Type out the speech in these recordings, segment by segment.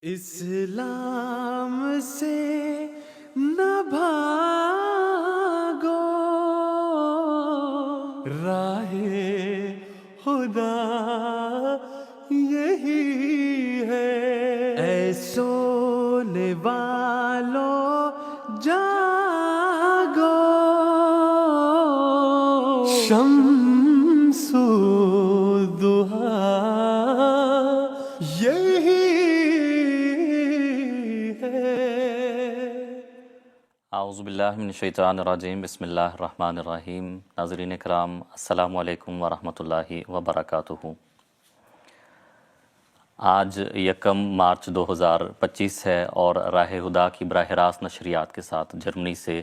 اسلام سے نہ بھاگو، راہ خدا یہی ہے۔ اے سونے والو جاگو، شمس الضحیٰ یہی ہے۔ اعوذ باللہ من الشیطان الرجیم، بسم اللہ الرحمن الرحیم۔ ناظرین کرام، السلام علیکم ورحمۃ اللہ وبرکاتہ۔ آج 1 مارچ 2025 ہے اور راہ ہدا کی براہ راست نشریات کے ساتھ جرمنی سے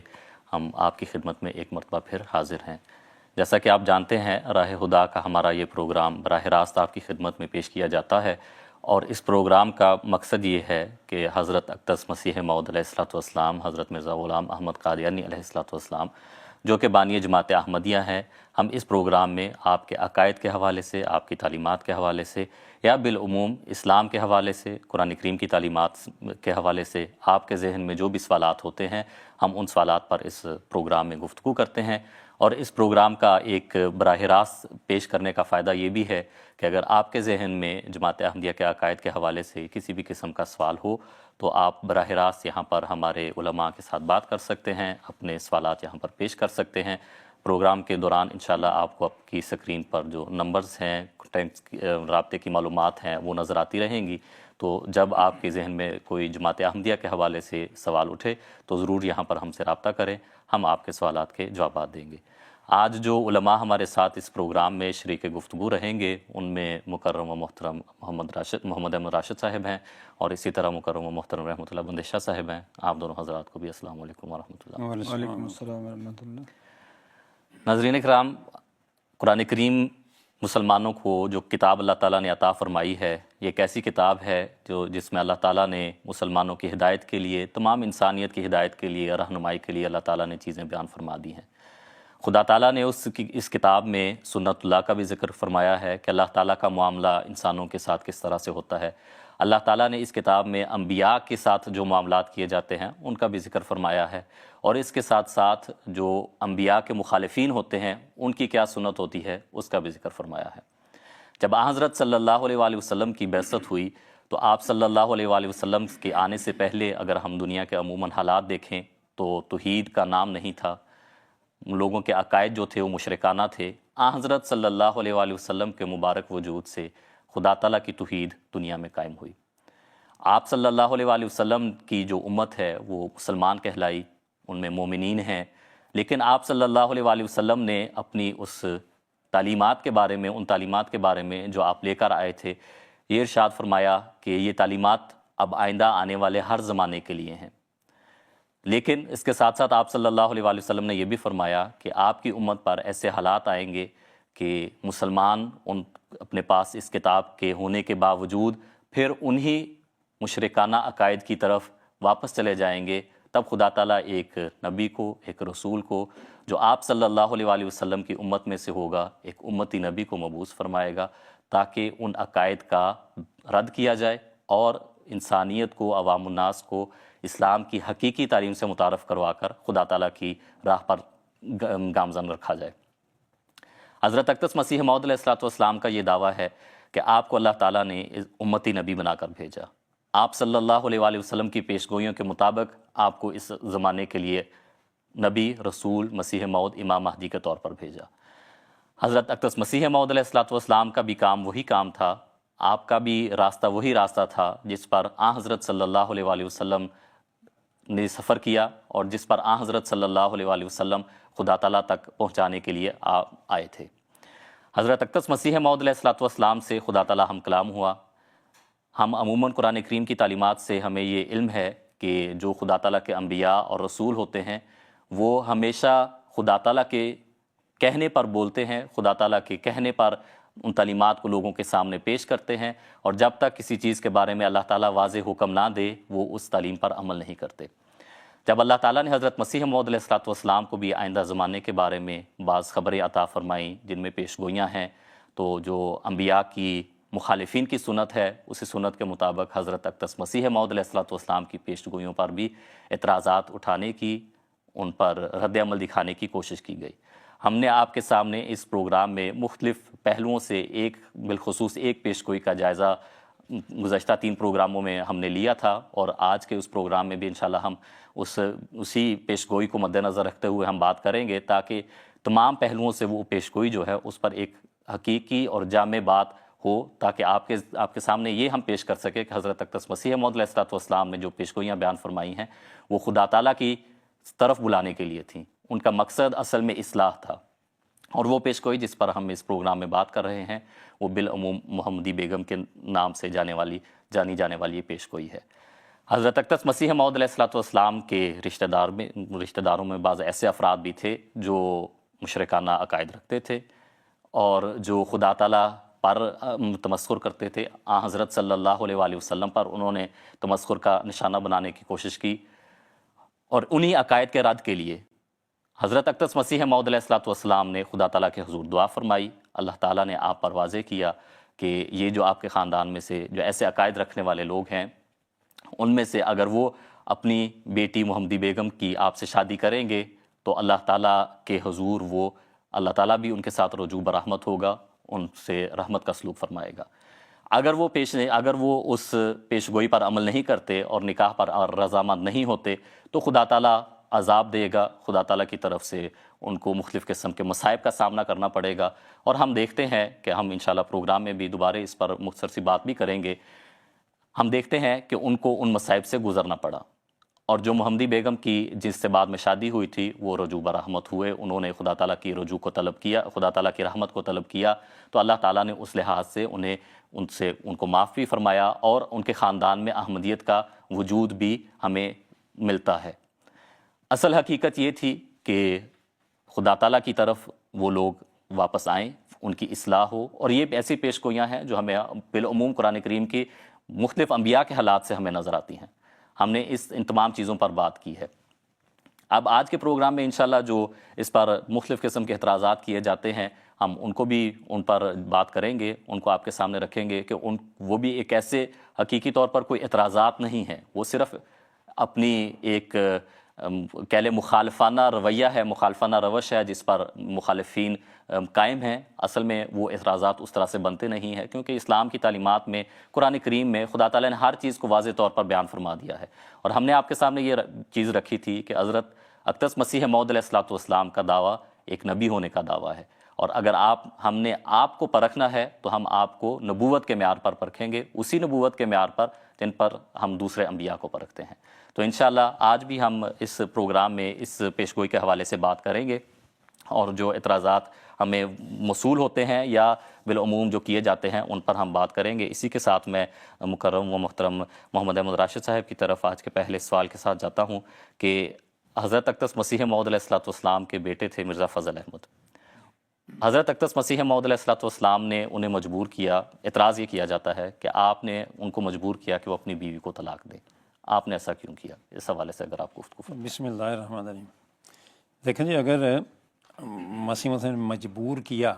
ہم آپ کی خدمت میں ایک مرتبہ پھر حاضر ہیں۔ جیسا کہ آپ جانتے ہیں، راہ ہدا کا ہمارا یہ پروگرام براہ راست آپ کی خدمت میں پیش کیا جاتا ہے، اور اس پروگرام کا مقصد یہ ہے کہ حضرت اقدس مسیح موعود علیہ السلام، حضرت مرزا غلام احمد قادیانی علیہ السلام، جو کہ بانی جماعت احمدیہ ہیں، ہم اس پروگرام میں آپ کے عقائد کے حوالے سے، آپ کی تعلیمات کے حوالے سے، یا بالعموم اسلام کے حوالے سے، قرآن کریم کی تعلیمات کے حوالے سے آپ کے ذہن میں جو بھی سوالات ہوتے ہیں، ہم ان سوالات پر اس پروگرام میں گفتگو کرتے ہیں۔ اور اس پروگرام کا ایک براہ راست پیش کرنے کا فائدہ یہ بھی ہے کہ اگر آپ کے ذہن میں جماعت احمدیہ کے عقائد کے حوالے سے کسی بھی قسم کا سوال ہو تو آپ براہ راست یہاں پر ہمارے علماء کے ساتھ بات کر سکتے ہیں، اپنے سوالات یہاں پر پیش کر سکتے ہیں۔ پروگرام کے دوران انشاءاللہ آپ کو آپ کی سکرین پر جو نمبرز ہیں، رابطے کی معلومات ہیں، وہ نظر آتی رہیں گی۔ تو جب آپ کے ذہن میں کوئی جماعت احمدیہ کے حوالے سے سوال اٹھے تو ضرور یہاں پر ہم سے رابطہ کریں، ہم آپ کے سوالات کے جوابات دیں گے۔ آج جو علماء ہمارے ساتھ اس پروگرام میں شریک گفتگو رہیں گے، ان میں مکرم و محترم محمد احمد راشد صاحب ہیں، اور اسی طرح مکرم و محترم رحمۃ اللہ بندش شاہ صاحب ہیں۔ آپ دونوں حضرات کو بھی السلام علیکم ورحمۃ اللہ۔ وعلیکم السلام ورحمۃ اللہ۔ ناظرین کرام، قرآن کریم مسلمانوں کو جو کتاب اللہ تعالیٰ نے عطا فرمائی ہے، یہ ایک ایسی کتاب ہے جس میں اللہ تعالیٰ نے مسلمانوں کی ہدایت کے لیے، تمام انسانیت کی ہدایت کے لیے، رہنمائی کے لیے اللہ تعالیٰ نے چیزیں بیان فرما دی ہیں۔ خدا تعالیٰ نے اس کتاب میں سنت اللہ کا بھی ذکر فرمایا ہے کہ اللہ تعالیٰ کا معاملہ انسانوں کے ساتھ کس طرح سے ہوتا ہے۔ اللہ تعالیٰ نے اس کتاب میں انبیاء کے ساتھ جو معاملات کیے جاتے ہیں ان کا بھی ذکر فرمایا ہے، اور اس کے ساتھ ساتھ جو انبیاء کے مخالفین ہوتے ہیں ان کی کیا سنت ہوتی ہے اس کا بھی ذکر فرمایا ہے۔ جب حضرت صلی اللہ علیہ وآلہ وسلم کی بعثت ہوئی تو آپ صلی اللہ علیہ وآلہ وسلم کے آنے سے پہلے اگر ہم دنیا کے عموماً حالات دیکھیں تو توحید کا نام نہیں تھا، لوگوں کے عقائد جو تھے وہ مشرکانہ تھے۔ حضرت صلی اللہ علیہ وآلہ وسلم کے مبارک وجود سے خدا تعالیٰ کی توحید دنیا میں قائم ہوئی۔ آپ صلی اللہ علیہ وآلہ وسلم کی جو امت ہے وہ مسلمان کہلائی، ان میں مومنین ہیں، لیکن آپ صلی اللہ علیہ وآلہ وسلم نے اپنی اس تعلیمات کے بارے میں، ان تعلیمات کے بارے میں جو آپ لے کر آئے تھے، یہ ارشاد فرمایا کہ یہ تعلیمات اب آئندہ آنے والے ہر زمانے کے لیے ہیں۔ لیکن اس کے ساتھ ساتھ آپ صلی اللہ علیہ وآلہ وسلم نے یہ بھی فرمایا کہ آپ کی امت پر ایسے حالات آئیں گے کہ مسلمان اپنے پاس اس کتاب کے ہونے کے باوجود پھر انہی مشرکانہ عقائد کی طرف واپس چلے جائیں گے۔ تب خدا تعالیٰ ایک نبی کو، ایک رسول کو جو آپ صلی اللہ علیہ وآلہ وسلم کی امت میں سے ہوگا، ایک امتی نبی کو مبعوث فرمائے گا تاکہ ان عقائد کا رد کیا جائے اور انسانیت کو، عوام الناس کو اسلام کی حقیقی تعلیم سے متعارف کروا کر خدا تعالیٰ کی راہ پر گامزن رکھا جائے۔ حضرت اقدس مسیح موعود علیہ السلام کا یہ دعویٰ ہے کہ آپ کو اللہ تعالیٰ نے امتی نبی بنا کر بھیجا۔ آپ صلی اللہ علیہ وآلہ وسلم کی پیشگوئیوں کے مطابق آپ کو اس زمانے کے لیے نبی، رسول، مسیح موعود، امام مہدی کے طور پر بھیجا۔ حضرت اقدس مسیح موعود علیہ السلام کا بھی کام وہی کام تھا، آپ کا بھی راستہ وہی راستہ تھا جس پر حضرت صلی اللہ علیہ وآلہ وسلم نے سفر کیا، اور جس پر حضرت صلی اللہ علیہ وآلہ وسلم خدا تعالیٰ تک پہنچانے کے لیے آئے تھے۔ حضرت اقدس مسیح موعود علیہ السلام سے خدا تعالیٰ ہم کلام ہوا۔ ہم عموماً قرآن کریم کی تعلیمات سے ہمیں یہ علم ہے کہ جو خدا تعالیٰ کے انبیاء اور رسول ہوتے ہیں وہ ہمیشہ خدا تعالیٰ کے کہنے پر بولتے ہیں، خدا تعالیٰ کے کہنے پر ان تعلیمات کو لوگوں کے سامنے پیش کرتے ہیں، اور جب تک کسی چیز کے بارے میں اللہ تعالیٰ واضح حکم نہ دے وہ اس تعلیم پر عمل نہیں کرتے۔ جب اللہ تعالیٰ نے حضرت مسیح موعود علیہ السلام کو بھی آئندہ زمانے کے بارے میں بعض خبریں عطا فرمائیں جن میں پیش گوئیاں ہیں، تو جو انبیاء کی مخالفین کی سنت ہے، اسی سنت کے مطابق حضرت اقدس مسیح موعود علیہ الصلوۃ والسلام کی پیش گوئیوں پر بھی اعتراضات اٹھانے کی، ان پر رد عمل دکھانے کی کوشش کی گئی۔ ہم نے آپ کے سامنے اس پروگرام میں مختلف پہلوؤں سے بالخصوص ایک پیش گوئی کا جائزہ گزشتہ 3 پروگراموں میں ہم نے لیا تھا، اور آج کے اس پروگرام میں بھی انشاءاللہ ہم اسی پیش گوئی کو مد نظر رکھتے ہوئے ہم بات کریں گے، تاکہ تمام پہلوؤں سے وہ پیش گوئی جو ہے اس پر ایک حقیقی اور جامع بات ہو، تاکہ آپ کے سامنے یہ ہم پیش کر سکیں کہ حضرت اقدس مسیح موعود علیہ الصلوۃ والسلام نے جو پیش گوئیاں بیان فرمائی ہیں وہ خدا تعالیٰ کی طرف بلانے کے لیے تھیں، ان کا مقصد اصل میں اصلاح تھا۔ اور وہ پیش گوئی جس پر ہم اس پروگرام میں بات کر رہے ہیں وہ بالعموم محمدی بیگم کے نام سے جانی جانے والی یہ پیش گوئی ہے۔ حضرت اقدس مسیح موعود علیہ الصلوۃ والسلام کے رشتہ داروں میں بعض ایسے افراد بھی تھے جو مشرکانہ عقائد رکھتے تھے اور جو خدا تعالیٰ پر تمسخر کرتے تھے۔ حضرت صلی اللہ علیہ وآلہ وسلم پر انہوں نے تمسخر کا نشانہ بنانے کی کوشش کی، اور انہی عقائد کے رد کے لیے حضرت اقدس مسیح موعود علیہ الصلوۃ والسلام نے خدا تعالیٰ کے حضور دعا فرمائی۔ اللہ تعالیٰ نے آپ پر واضح کیا کہ یہ جو آپ کے خاندان میں سے جو ایسے عقائد رکھنے والے لوگ ہیں، ان میں سے اگر وہ اپنی بیٹی محمدی بیگم کی آپ سے شادی کریں گے تو اللہ تعالیٰ کے حضور اللہ تعالیٰ بھی ان کے ساتھ رجوع برحمت ہوگا، ان سے رحمت کا سلوک فرمائے گا۔ اگر وہ اس پیش گوئی پر عمل نہیں کرتے اور نکاح پر رضامند نہیں ہوتے تو خدا تعالیٰ عذاب دے گا، خدا تعالیٰ کی طرف سے ان کو مختلف قسم کے مصائب کا سامنا کرنا پڑے گا۔ اور ہم دیکھتے ہیں کہ ہم انشاءاللہ پروگرام میں بھی دوبارہ اس پر مختصر سی بات بھی کریں گے، ہم دیکھتے ہیں کہ ان کو ان مصائب سے گزرنا پڑا، اور جو محمدی بیگم کی جس سے بعد میں شادی ہوئی تھی وہ رجوع برحمت ہوئے، انہوں نے خدا تعالیٰ کی رجوع کو طلب کیا، خدا تعالیٰ کی رحمت کو طلب کیا، تو اللہ تعالیٰ نے اس لحاظ سے ان کو معاف بھی فرمایا، اور ان کے خاندان میں احمدیت کا وجود بھی ہمیں ملتا ہے۔ اصل حقیقت یہ تھی کہ خدا تعالیٰ کی طرف وہ لوگ واپس آئیں، ان کی اصلاح ہو، اور یہ ایسی پیش گوئیاں ہیں جو ہمیں بالعموم قرآن کریم کی مختلف انبیاء کے حالات سے ہمیں نظر آتی ہیں۔ ہم نے ان تمام چیزوں پر بات کی ہے۔ اب آج کے پروگرام میں انشاءاللہ جو اس پر مختلف قسم کے اعتراضات کیے جاتے ہیں، ہم ان پر بات کریں گے، ان کو آپ کے سامنے رکھیں گے کہ وہ بھی ایک ایسے حقیقی طور پر کوئی اعتراضات نہیں ہیں، وہ صرف اپنی ایک کہہ لیں مخالفانہ رویہ ہے، مخالفانہ روش ہے جس پر مخالفین قائم ہیں۔ اصل میں وہ اعتراضات اس طرح سے بنتے نہیں ہیں، کیونکہ اسلام کی تعلیمات میں، قرآن کریم میں خدا تعالیٰ نے ہر چیز کو واضح طور پر بیان فرما دیا ہے۔ اور ہم نے آپ کے سامنے یہ چیز رکھی تھی کہ حضرت اقدس مسیح موعود علیہ الصلوۃ والسلام کا دعویٰ ایک نبی ہونے کا دعویٰ ہے، اور اگر ہم نے آپ کو پرکھنا ہے تو ہم آپ کو نبوت کے معیار پر پرکھیں گے، اسی نبوت کے معیار پر جن پر ہم دوسرے انبیاء کو پرکھتے ہیں۔ تو انشاءاللہ آج بھی ہم اس پروگرام میں اس پیش گوئی کے حوالے سے بات کریں گے، اور جو اعتراضات ہمیں موصول ہوتے ہیں یا بالعموم جو کیے جاتے ہیں ان پر ہم بات کریں گے۔ اسی کے ساتھ میں مکرم و محترم محمد احمد راشد صاحب کی طرف آج کے پہلے سوال کے ساتھ جاتا ہوں کہ حضرت اقدس مسیح موعود علیہ الصلوۃ والسلام کے بیٹے تھے مرزا فضل احمد۔ حضرت اقدس مسیح موعود علیہ الصلوۃ والسلام نے انہیں مجبور کیا، اعتراض یہ کیا جاتا ہے کہ آپ نے ان کو مجبور کیا کہ وہ اپنی بیوی کو طلاق دیں، آپ نے ایسا کیوں کیا؟ اس حوالے سے اگر آپ گفتگو فرمائیں۔ بسم اللہ الرحمن الرحیم۔ دیکھیں جی، اگر مسیح موعود نے مجبور کیا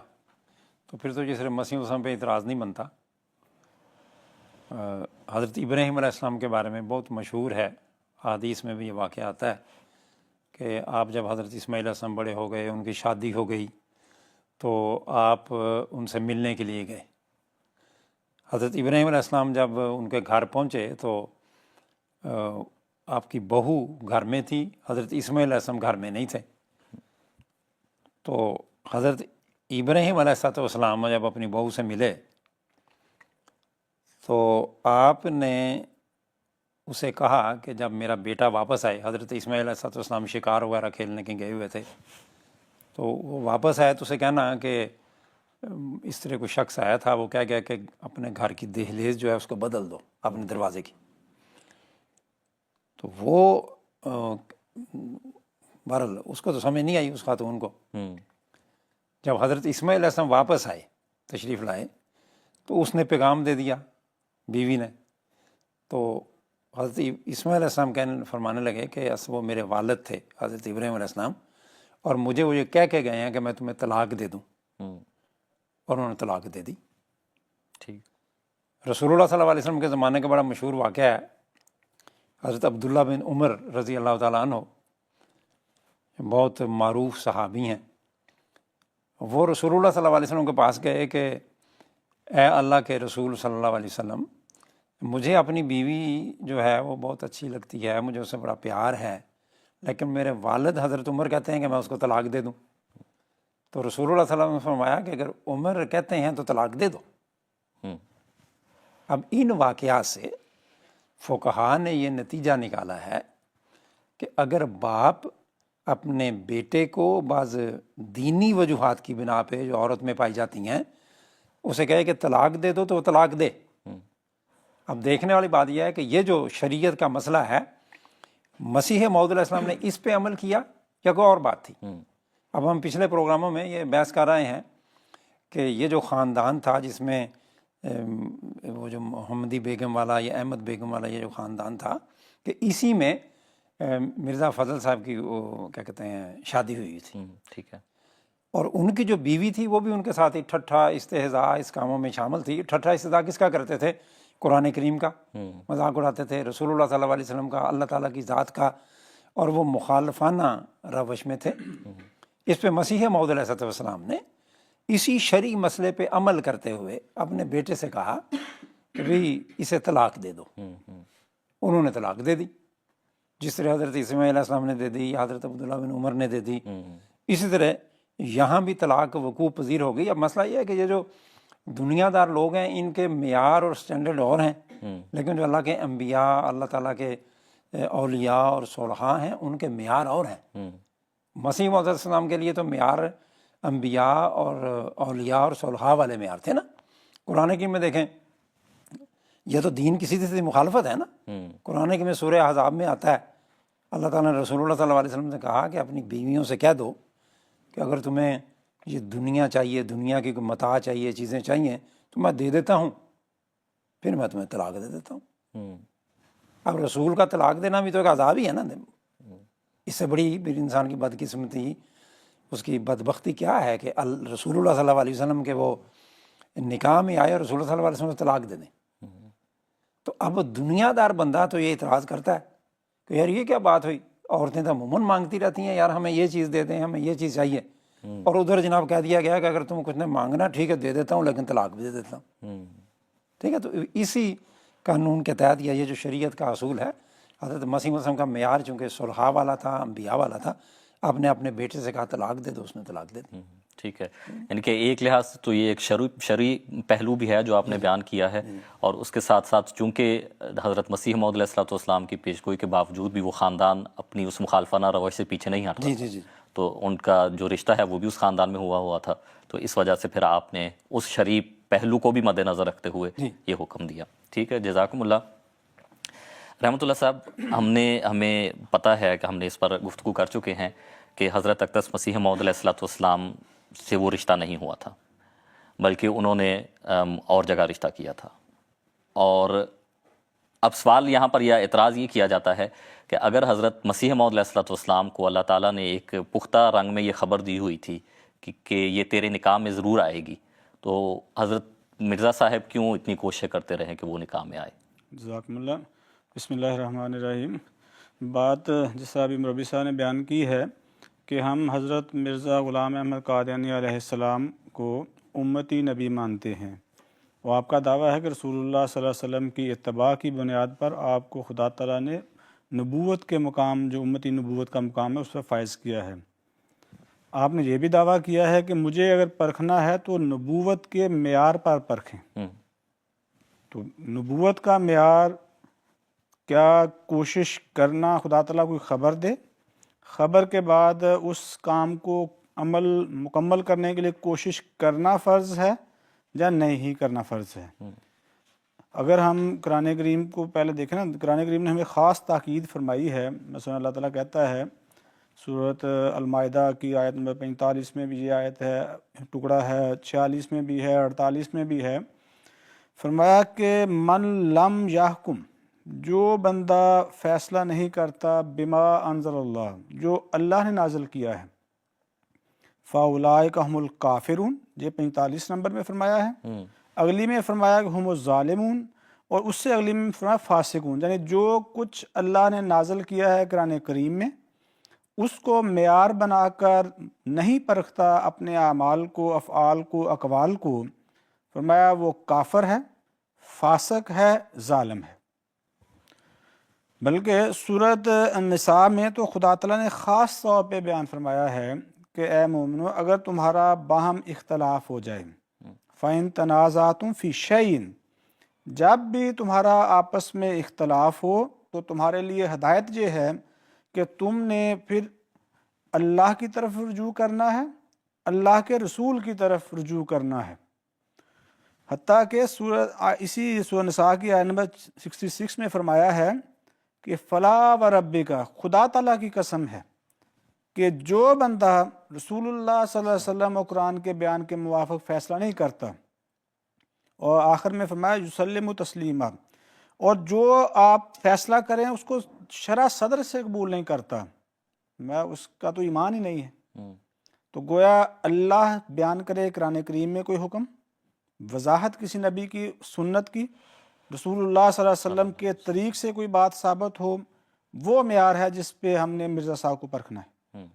تو پھر تو یہ صرف مسیح موعود پہ اعتراض نہیں بنتا۔ حضرت ابراہیم علیہ السلام کے بارے میں بہت مشہور ہے، حدیث میں بھی یہ واقعہ آتا ہے کہ آپ جب حضرت اسماعیل علیہ السلام بڑے ہو گئے، ان کی شادی ہو گئی، تو آپ ان سے ملنے کے لیے گئے۔ حضرت ابراہیم علیہ السلام جب ان کے گھر پہنچے تو آپ کی بہو گھر میں تھی، حضرت اسماعیل علیہ السلام گھر میں نہیں تھے۔ تو حضرت ابراہیم علیہ السلام جب اپنی بہو سے ملے تو آپ نے اسے کہا کہ جب میرا بیٹا واپس آئے، حضرت اسماعیل علیہ السلام شکار وغیرہ کھیلنے کے گئے ہوئے تھے، تو وہ واپس آئے تو اسے کہنا کہ اس طرح کوئی شخص آیا تھا، وہ کہہ گیا کہ اپنے گھر کی دہلیز جو ہے اس کو بدل دو، اپنے دروازے کی۔ تو وہ بہرحال اس کو تو سمجھ نہیں آئی اس خاتون کو۔ جب حضرت اسماعیل علیہ السلام واپس آئے، تشریف لائے، تو اس نے پیغام دے دیا بیوی نے۔ تو حضرت اسماعیل علیہ السلام فرمانے لگے کہ وہ میرے والد تھے حضرت ابراہیم علیہ السلام، اور مجھے وہ یہ کہہ کے گئے ہیں کہ میں تمہیں طلاق دے دوں، اور انہوں نے طلاق دے دی۔ ٹھیک۔ رسول اللہ صلی اللہ علیہ وسلم کے زمانے کا بڑا مشہور واقعہ ہے، حضرت عبداللہ بن عمر رضی اللہ تعالیٰ عنہ بہت معروف صحابی ہیں، وہ رسول اللہ صلی اللہ علیہ وسلم کے پاس گئے کہ اے اللہ کے رسول صلی اللہ علیہ وسلم، مجھے اپنی بیوی جو ہے وہ بہت اچھی لگتی ہے، مجھے اس سے بڑا پیار ہے، لیکن میرے والد حضرت عمر کہتے ہیں کہ میں اس کو طلاق دے دوں۔ تو رسول اللہ صلی اللہ علیہ وسلم نے فرمایا کہ اگر عمر کہتے ہیں تو طلاق دے دو۔ اب ان واقعات سے فقہاء نے یہ نتیجہ نکالا ہے کہ اگر باپ اپنے بیٹے کو بعض دینی وجوہات کی بنا پہ جو عورت میں پائی جاتی ہیں اسے کہے کہ طلاق دے دو تو وہ طلاق دے۔ اب دیکھنے والی بات یہ ہے کہ یہ جو شریعت کا مسئلہ ہے، مسیح موعود علیہ السلام نے اس پہ عمل کیا یا کوئی اور بات تھی؟ اب ہم پچھلے پروگراموں میں یہ بحث کر رہے ہیں کہ یہ جو خاندان تھا جس میں وہ جو محمدی بیگم والا یا احمد بیگم والا یہ جو خاندان تھا، کہ اسی میں مرزا فضل صاحب کی وہ کیا کہتے ہیں شادی ہوئی تھی، ٹھیک ہے، اور ان کی جو بیوی تھی وہ بھی ان کے ساتھ ہی ٹھٹھا استہزاء اس کاموں میں شامل تھی۔ ٹھٹھا استہزاء کس کا کرتے تھے؟ قرآن کریم کا مذاق اڑاتے تھے، رسول اللہ صلی اللہ علیہ وسلم کا، اللہ تعالیٰ کی ذات کا، اور وہ مخالفانہ روش میں تھے۔ اس پہ مسیح موعود علیہ السلام نے اسی شرعی مسئلے پہ عمل کرتے ہوئے اپنے بیٹے سے کہا کہ بھئی اسے طلاق دے دو۔ انہوں نے طلاق دے دی، جس طرح حضرت اسماعیل علیہ السلام نے دے دی، حضرت عبداللہ بن عمر نے دے دی، اسی طرح یہاں بھی طلاق وقوع پذیر ہو گئی۔ اب مسئلہ یہ ہے کہ یہ جو دنیا دار لوگ ہیں ان کے معیار اور سٹینڈرڈ اور ہیں، لیکن جو اللہ کے انبیاء، اللہ تعالیٰ کے اولیاء اور صلحاء ہیں ان کے معیار اور ہیں۔ مسیح موعود علیہ السلام کے لیے تو معیار انبیاء اور اولیاء اور صلحاء والے معیار تھے نا۔ قرآن کریم میں دیکھیں، یہ تو دین کی سیدھی سیدھی مخالفت ہے نا۔ قرآن کریم میں سورہ احزاب میں آتا ہے، اللہ تعالیٰ نے رسول اللہ صلی اللہ علیہ وسلم سے کہا کہ اپنی بیویوں سے کہہ دو کہ اگر تمہیں یہ دنیا چاہیے، دنیا کی کوئی متاع چاہیے، چیزیں چاہیے تو میں دے دیتا ہوں، پھر میں تمہیں طلاق دے دیتا ہوں۔ اب رسول کا طلاق دینا بھی تو ایک عذاب ہی ہے نا۔ اس سے بڑی پھر انسان کی بدقسمتی، اس کی بدبختی کیا ہے کہ رسول اللہ صلی اللہ علیہ وسلم کے وہ نکاح میں آئے اور رسول اللہ صلی اللہ علیہ وسلم سے طلاق دے دیں۔ تو اب دنیا دار بندہ تو یہ اعتراض کرتا ہے کہ یار یہ کیا بات ہوئی، عورتیں تو عموماً مانگتی رہتی ہیں یار ہمیں یہ چیز دے دیں، ہمیں یہ چیز چاہیے، اور ادھر جناب کہہ دیا گیا کہ اگر تم کچھ نہیں مانگنا ٹھیک ہے دے دیتا ہوں لیکن طلاق بھی دے دیتا ہوں۔ ٹھیک ہے، تو اسی قانون کے تحت یہ جو شریعت کا اصول ہے، حضرت مسیح علیہ السلام کا معیار چونکہ صلحاء والا تھا، انبیاء والا تھا، آپ نے اپنے بیٹے سے کہا طلاق دے دو، اس نے طلاق دے دی۔ ٹھیک ہے، یعنی کہ ایک لحاظ سے تو یہ ایک شرعی پہلو بھی ہے جو آپ نے بیان کیا ہے، اور اس کے ساتھ ساتھ چونکہ حضرت مسیح موعود علیہ السلام کی پیشگوئی کے باوجود بھی وہ خاندان اپنی اس مخالفانہ روش سے پیچھے نہیں ہٹا، جی تو ان کا جو رشتہ ہے وہ بھی اس خاندان میں ہوا تھا، تو اس وجہ سے پھر آپ نے اس شرعی پہلو کو بھی مد نظر رکھتے ہوئے یہ حکم دیا۔ ٹھیک ہے، جزاکم اللہ۔ رحمۃ اللہ صاحب، ہمیں پتہ ہے کہ ہم نے اس پر گفتگو کر چکے ہیں کہ حضرت اقدس مسیح موعود علیہ السلام سے وہ رشتہ نہیں ہوا تھا، بلکہ انہوں نے اور جگہ رشتہ کیا تھا۔ اور اب سوال یہاں پر یا اعتراض یہ کیا جاتا ہے کہ اگر حضرت مسیح موعود علیہ السلام کو اللہ تعالیٰ نے ایک پختہ رنگ میں یہ خبر دی ہوئی تھی کہ یہ تیرے نکاح میں ضرور آئے گی، تو حضرت مرزا صاحب کیوں اتنی کوششیں کرتے رہے کہ وہ نکاح میں آئے؟ جزاکم اللہ۔ بسم اللہ الرحمن الرحیم۔ بات جس طرح ابھی مربی صاحب نے بیان کی ہے کہ ہم حضرت مرزا غلام احمد قادیانی علیہ السلام کو امتی نبی مانتے ہیں، اور آپ کا دعویٰ ہے کہ رسول اللہ صلی اللہ علیہ وسلم کی اتباع کی بنیاد پر آپ کو خدا تعالیٰ نے نبوت کے مقام، جو امتی نبوت کا مقام ہے، اس پر فائز کیا ہے۔ آپ نے یہ بھی دعویٰ کیا ہے کہ مجھے اگر پرکھنا ہے تو نبوت کے معیار پر پرکھیں۔ تو نبوت کا معیار کیا کوشش کرنا خدا تعالیٰ کوئی خبر دے، خبر کے بعد اس کام کو عمل مکمل کرنے کے لیے کوشش کرنا فرض ہے یا نہیں ہی کرنا فرض ہے؟ اگر ہم قرآن کریم کو پہلے دیکھیں نا، قرآن کریم نے ہمیں خاص تاکید فرمائی ہے۔ مثلا اللہ تعالیٰ کہتا ہے سورۃ المائدہ کی آیت نمبر 45 میں بھی یہ آیت ہے، ٹکڑا ہے 46 میں بھی ہے، 48 میں بھی ہے، فرمایا کہ من لم یحکم، جو بندہ فیصلہ نہیں کرتا بما انزل اللہ، جو اللہ نے نازل کیا ہے، فاولئک ھم الکافرون، یہ 45 نمبر میں فرمایا ہے، اگلی میں فرمایا کہ ہم الظالمون، اور اس سے اگلی میں فرمایا فاسقون، یعنی جو کچھ اللہ نے نازل کیا ہے قرآن کریم میں اس کو معیار بنا کر نہیں پرکھتا اپنے اعمال کو، افعال کو، اقوال کو، فرمایا وہ کافر ہے، فاسق ہے، ظالم ہے۔ بلکہ سورۃ النساء میں تو خدا تعالیٰ نے خاص طور پہ بیان فرمایا ہے کہ اے مومنو اگر تمہارا باہم اختلاف ہو جائے، فَإِن تَنَازَعْتُمْ فِي شَيْءٍ، جب بھی تمہارا آپس میں اختلاف ہو تو تمہارے لیے ہدایت یہ ہے کہ تم نے پھر اللہ کی طرف رجوع کرنا ہے، اللہ کے رسول کی طرف رجوع کرنا ہے۔ حتیٰ کہ اسی سورہ نساء کی آیت نمبر 66 میں فرمایا ہے کہ فلا و ربک، خدا تعالیٰ کی قسم ہے کہ جو بندہ رسول اللہ صلی اللہ علیہ وسلم و قرآن کے بیان کے موافق فیصلہ نہیں کرتا، اور آخر میں فرمایا یسلم تسلیما، اور جو آپ فیصلہ کریں اس کو شرح صدر سے قبول نہیں کرتا، میں اس کا تو ایمان ہی نہیں ہے۔ تو گویا اللہ بیان کرے قرآن کریم میں کوئی حکم، وضاحت کسی نبی کی سنت کی، رسول اللہ صلی اللہ علیہ وسلم کے طریق سے کوئی بات ثابت ہو، وہ معیار ہے جس پہ ہم نے مرزا صاحب کو پرکھنا ہے۔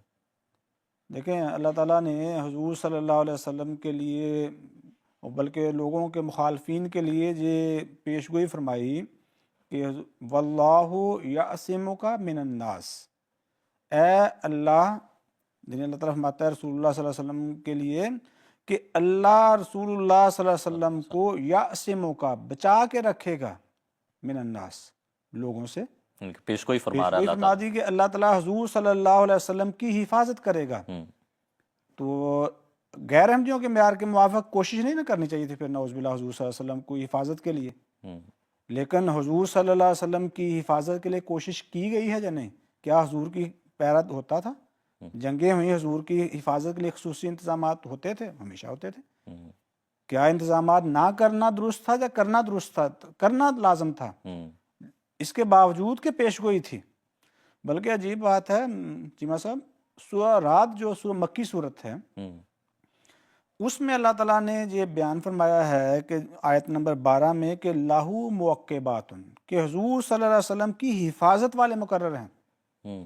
دیکھیں اللہ تعالیٰ نے حضور صلی اللہ علیہ وسلم کے لیے، بلکہ لوگوں کے مخالفین کے لیے یہ پیشگوئی فرمائی کہ واللہ یعصمک من الناس، اے اللہ، جنہیں اللہ تعالیٰ فرماتا ہے رسول اللہ صلی اللہ علیہ وسلم کے لیے کہ اللہ رسول اللہ صلی اللہ علیہ وسلم کو یعصمک، بچا کے رکھے گا، من الناس، لوگوں سے، پیشگوئی فرما رہا اللہ فرما دی کہ اللہ تعالیٰ حضور صلی اللہ علیہ وسلم کی حفاظت کرے گا۔ تو غیر احمدیوں کے معیار کے موافق کوشش نہیں نہ کرنی چاہیے تھی پھر نعوذ باللہ حضور صلی اللہ علیہ وسلم کو حفاظت کے لیے، لیکن حضور صلی اللہ علیہ وسلم کی حفاظت کے لیے کوشش کی گئی ہے یا نہیں؟ کیا حضور کی پیرد ہوتا تھا؟ جنگیں ہوئی حضور کی حفاظت کے لیے خصوصی انتظامات ہوتے تھے، ہمیشہ ہوتے تھے۔ کیا انتظامات نہ کرنا درست تھا یا کرنا درست تھا؟ کرنا لازم تھا، اس کے باوجود کہ پیشگوئی تھی۔ بلکہ عجیب بات ہے چیمہ صاحب، سورہ رات جو سورہ مکی صورت ہے، اس میں اللہ تعالیٰ نے یہ بیان فرمایا ہے کہ آیت نمبر 12 میں کہ لاہو موقبات، کہ حضور صلی اللہ علیہ وسلم کی حفاظت والے مقرر ہیں۔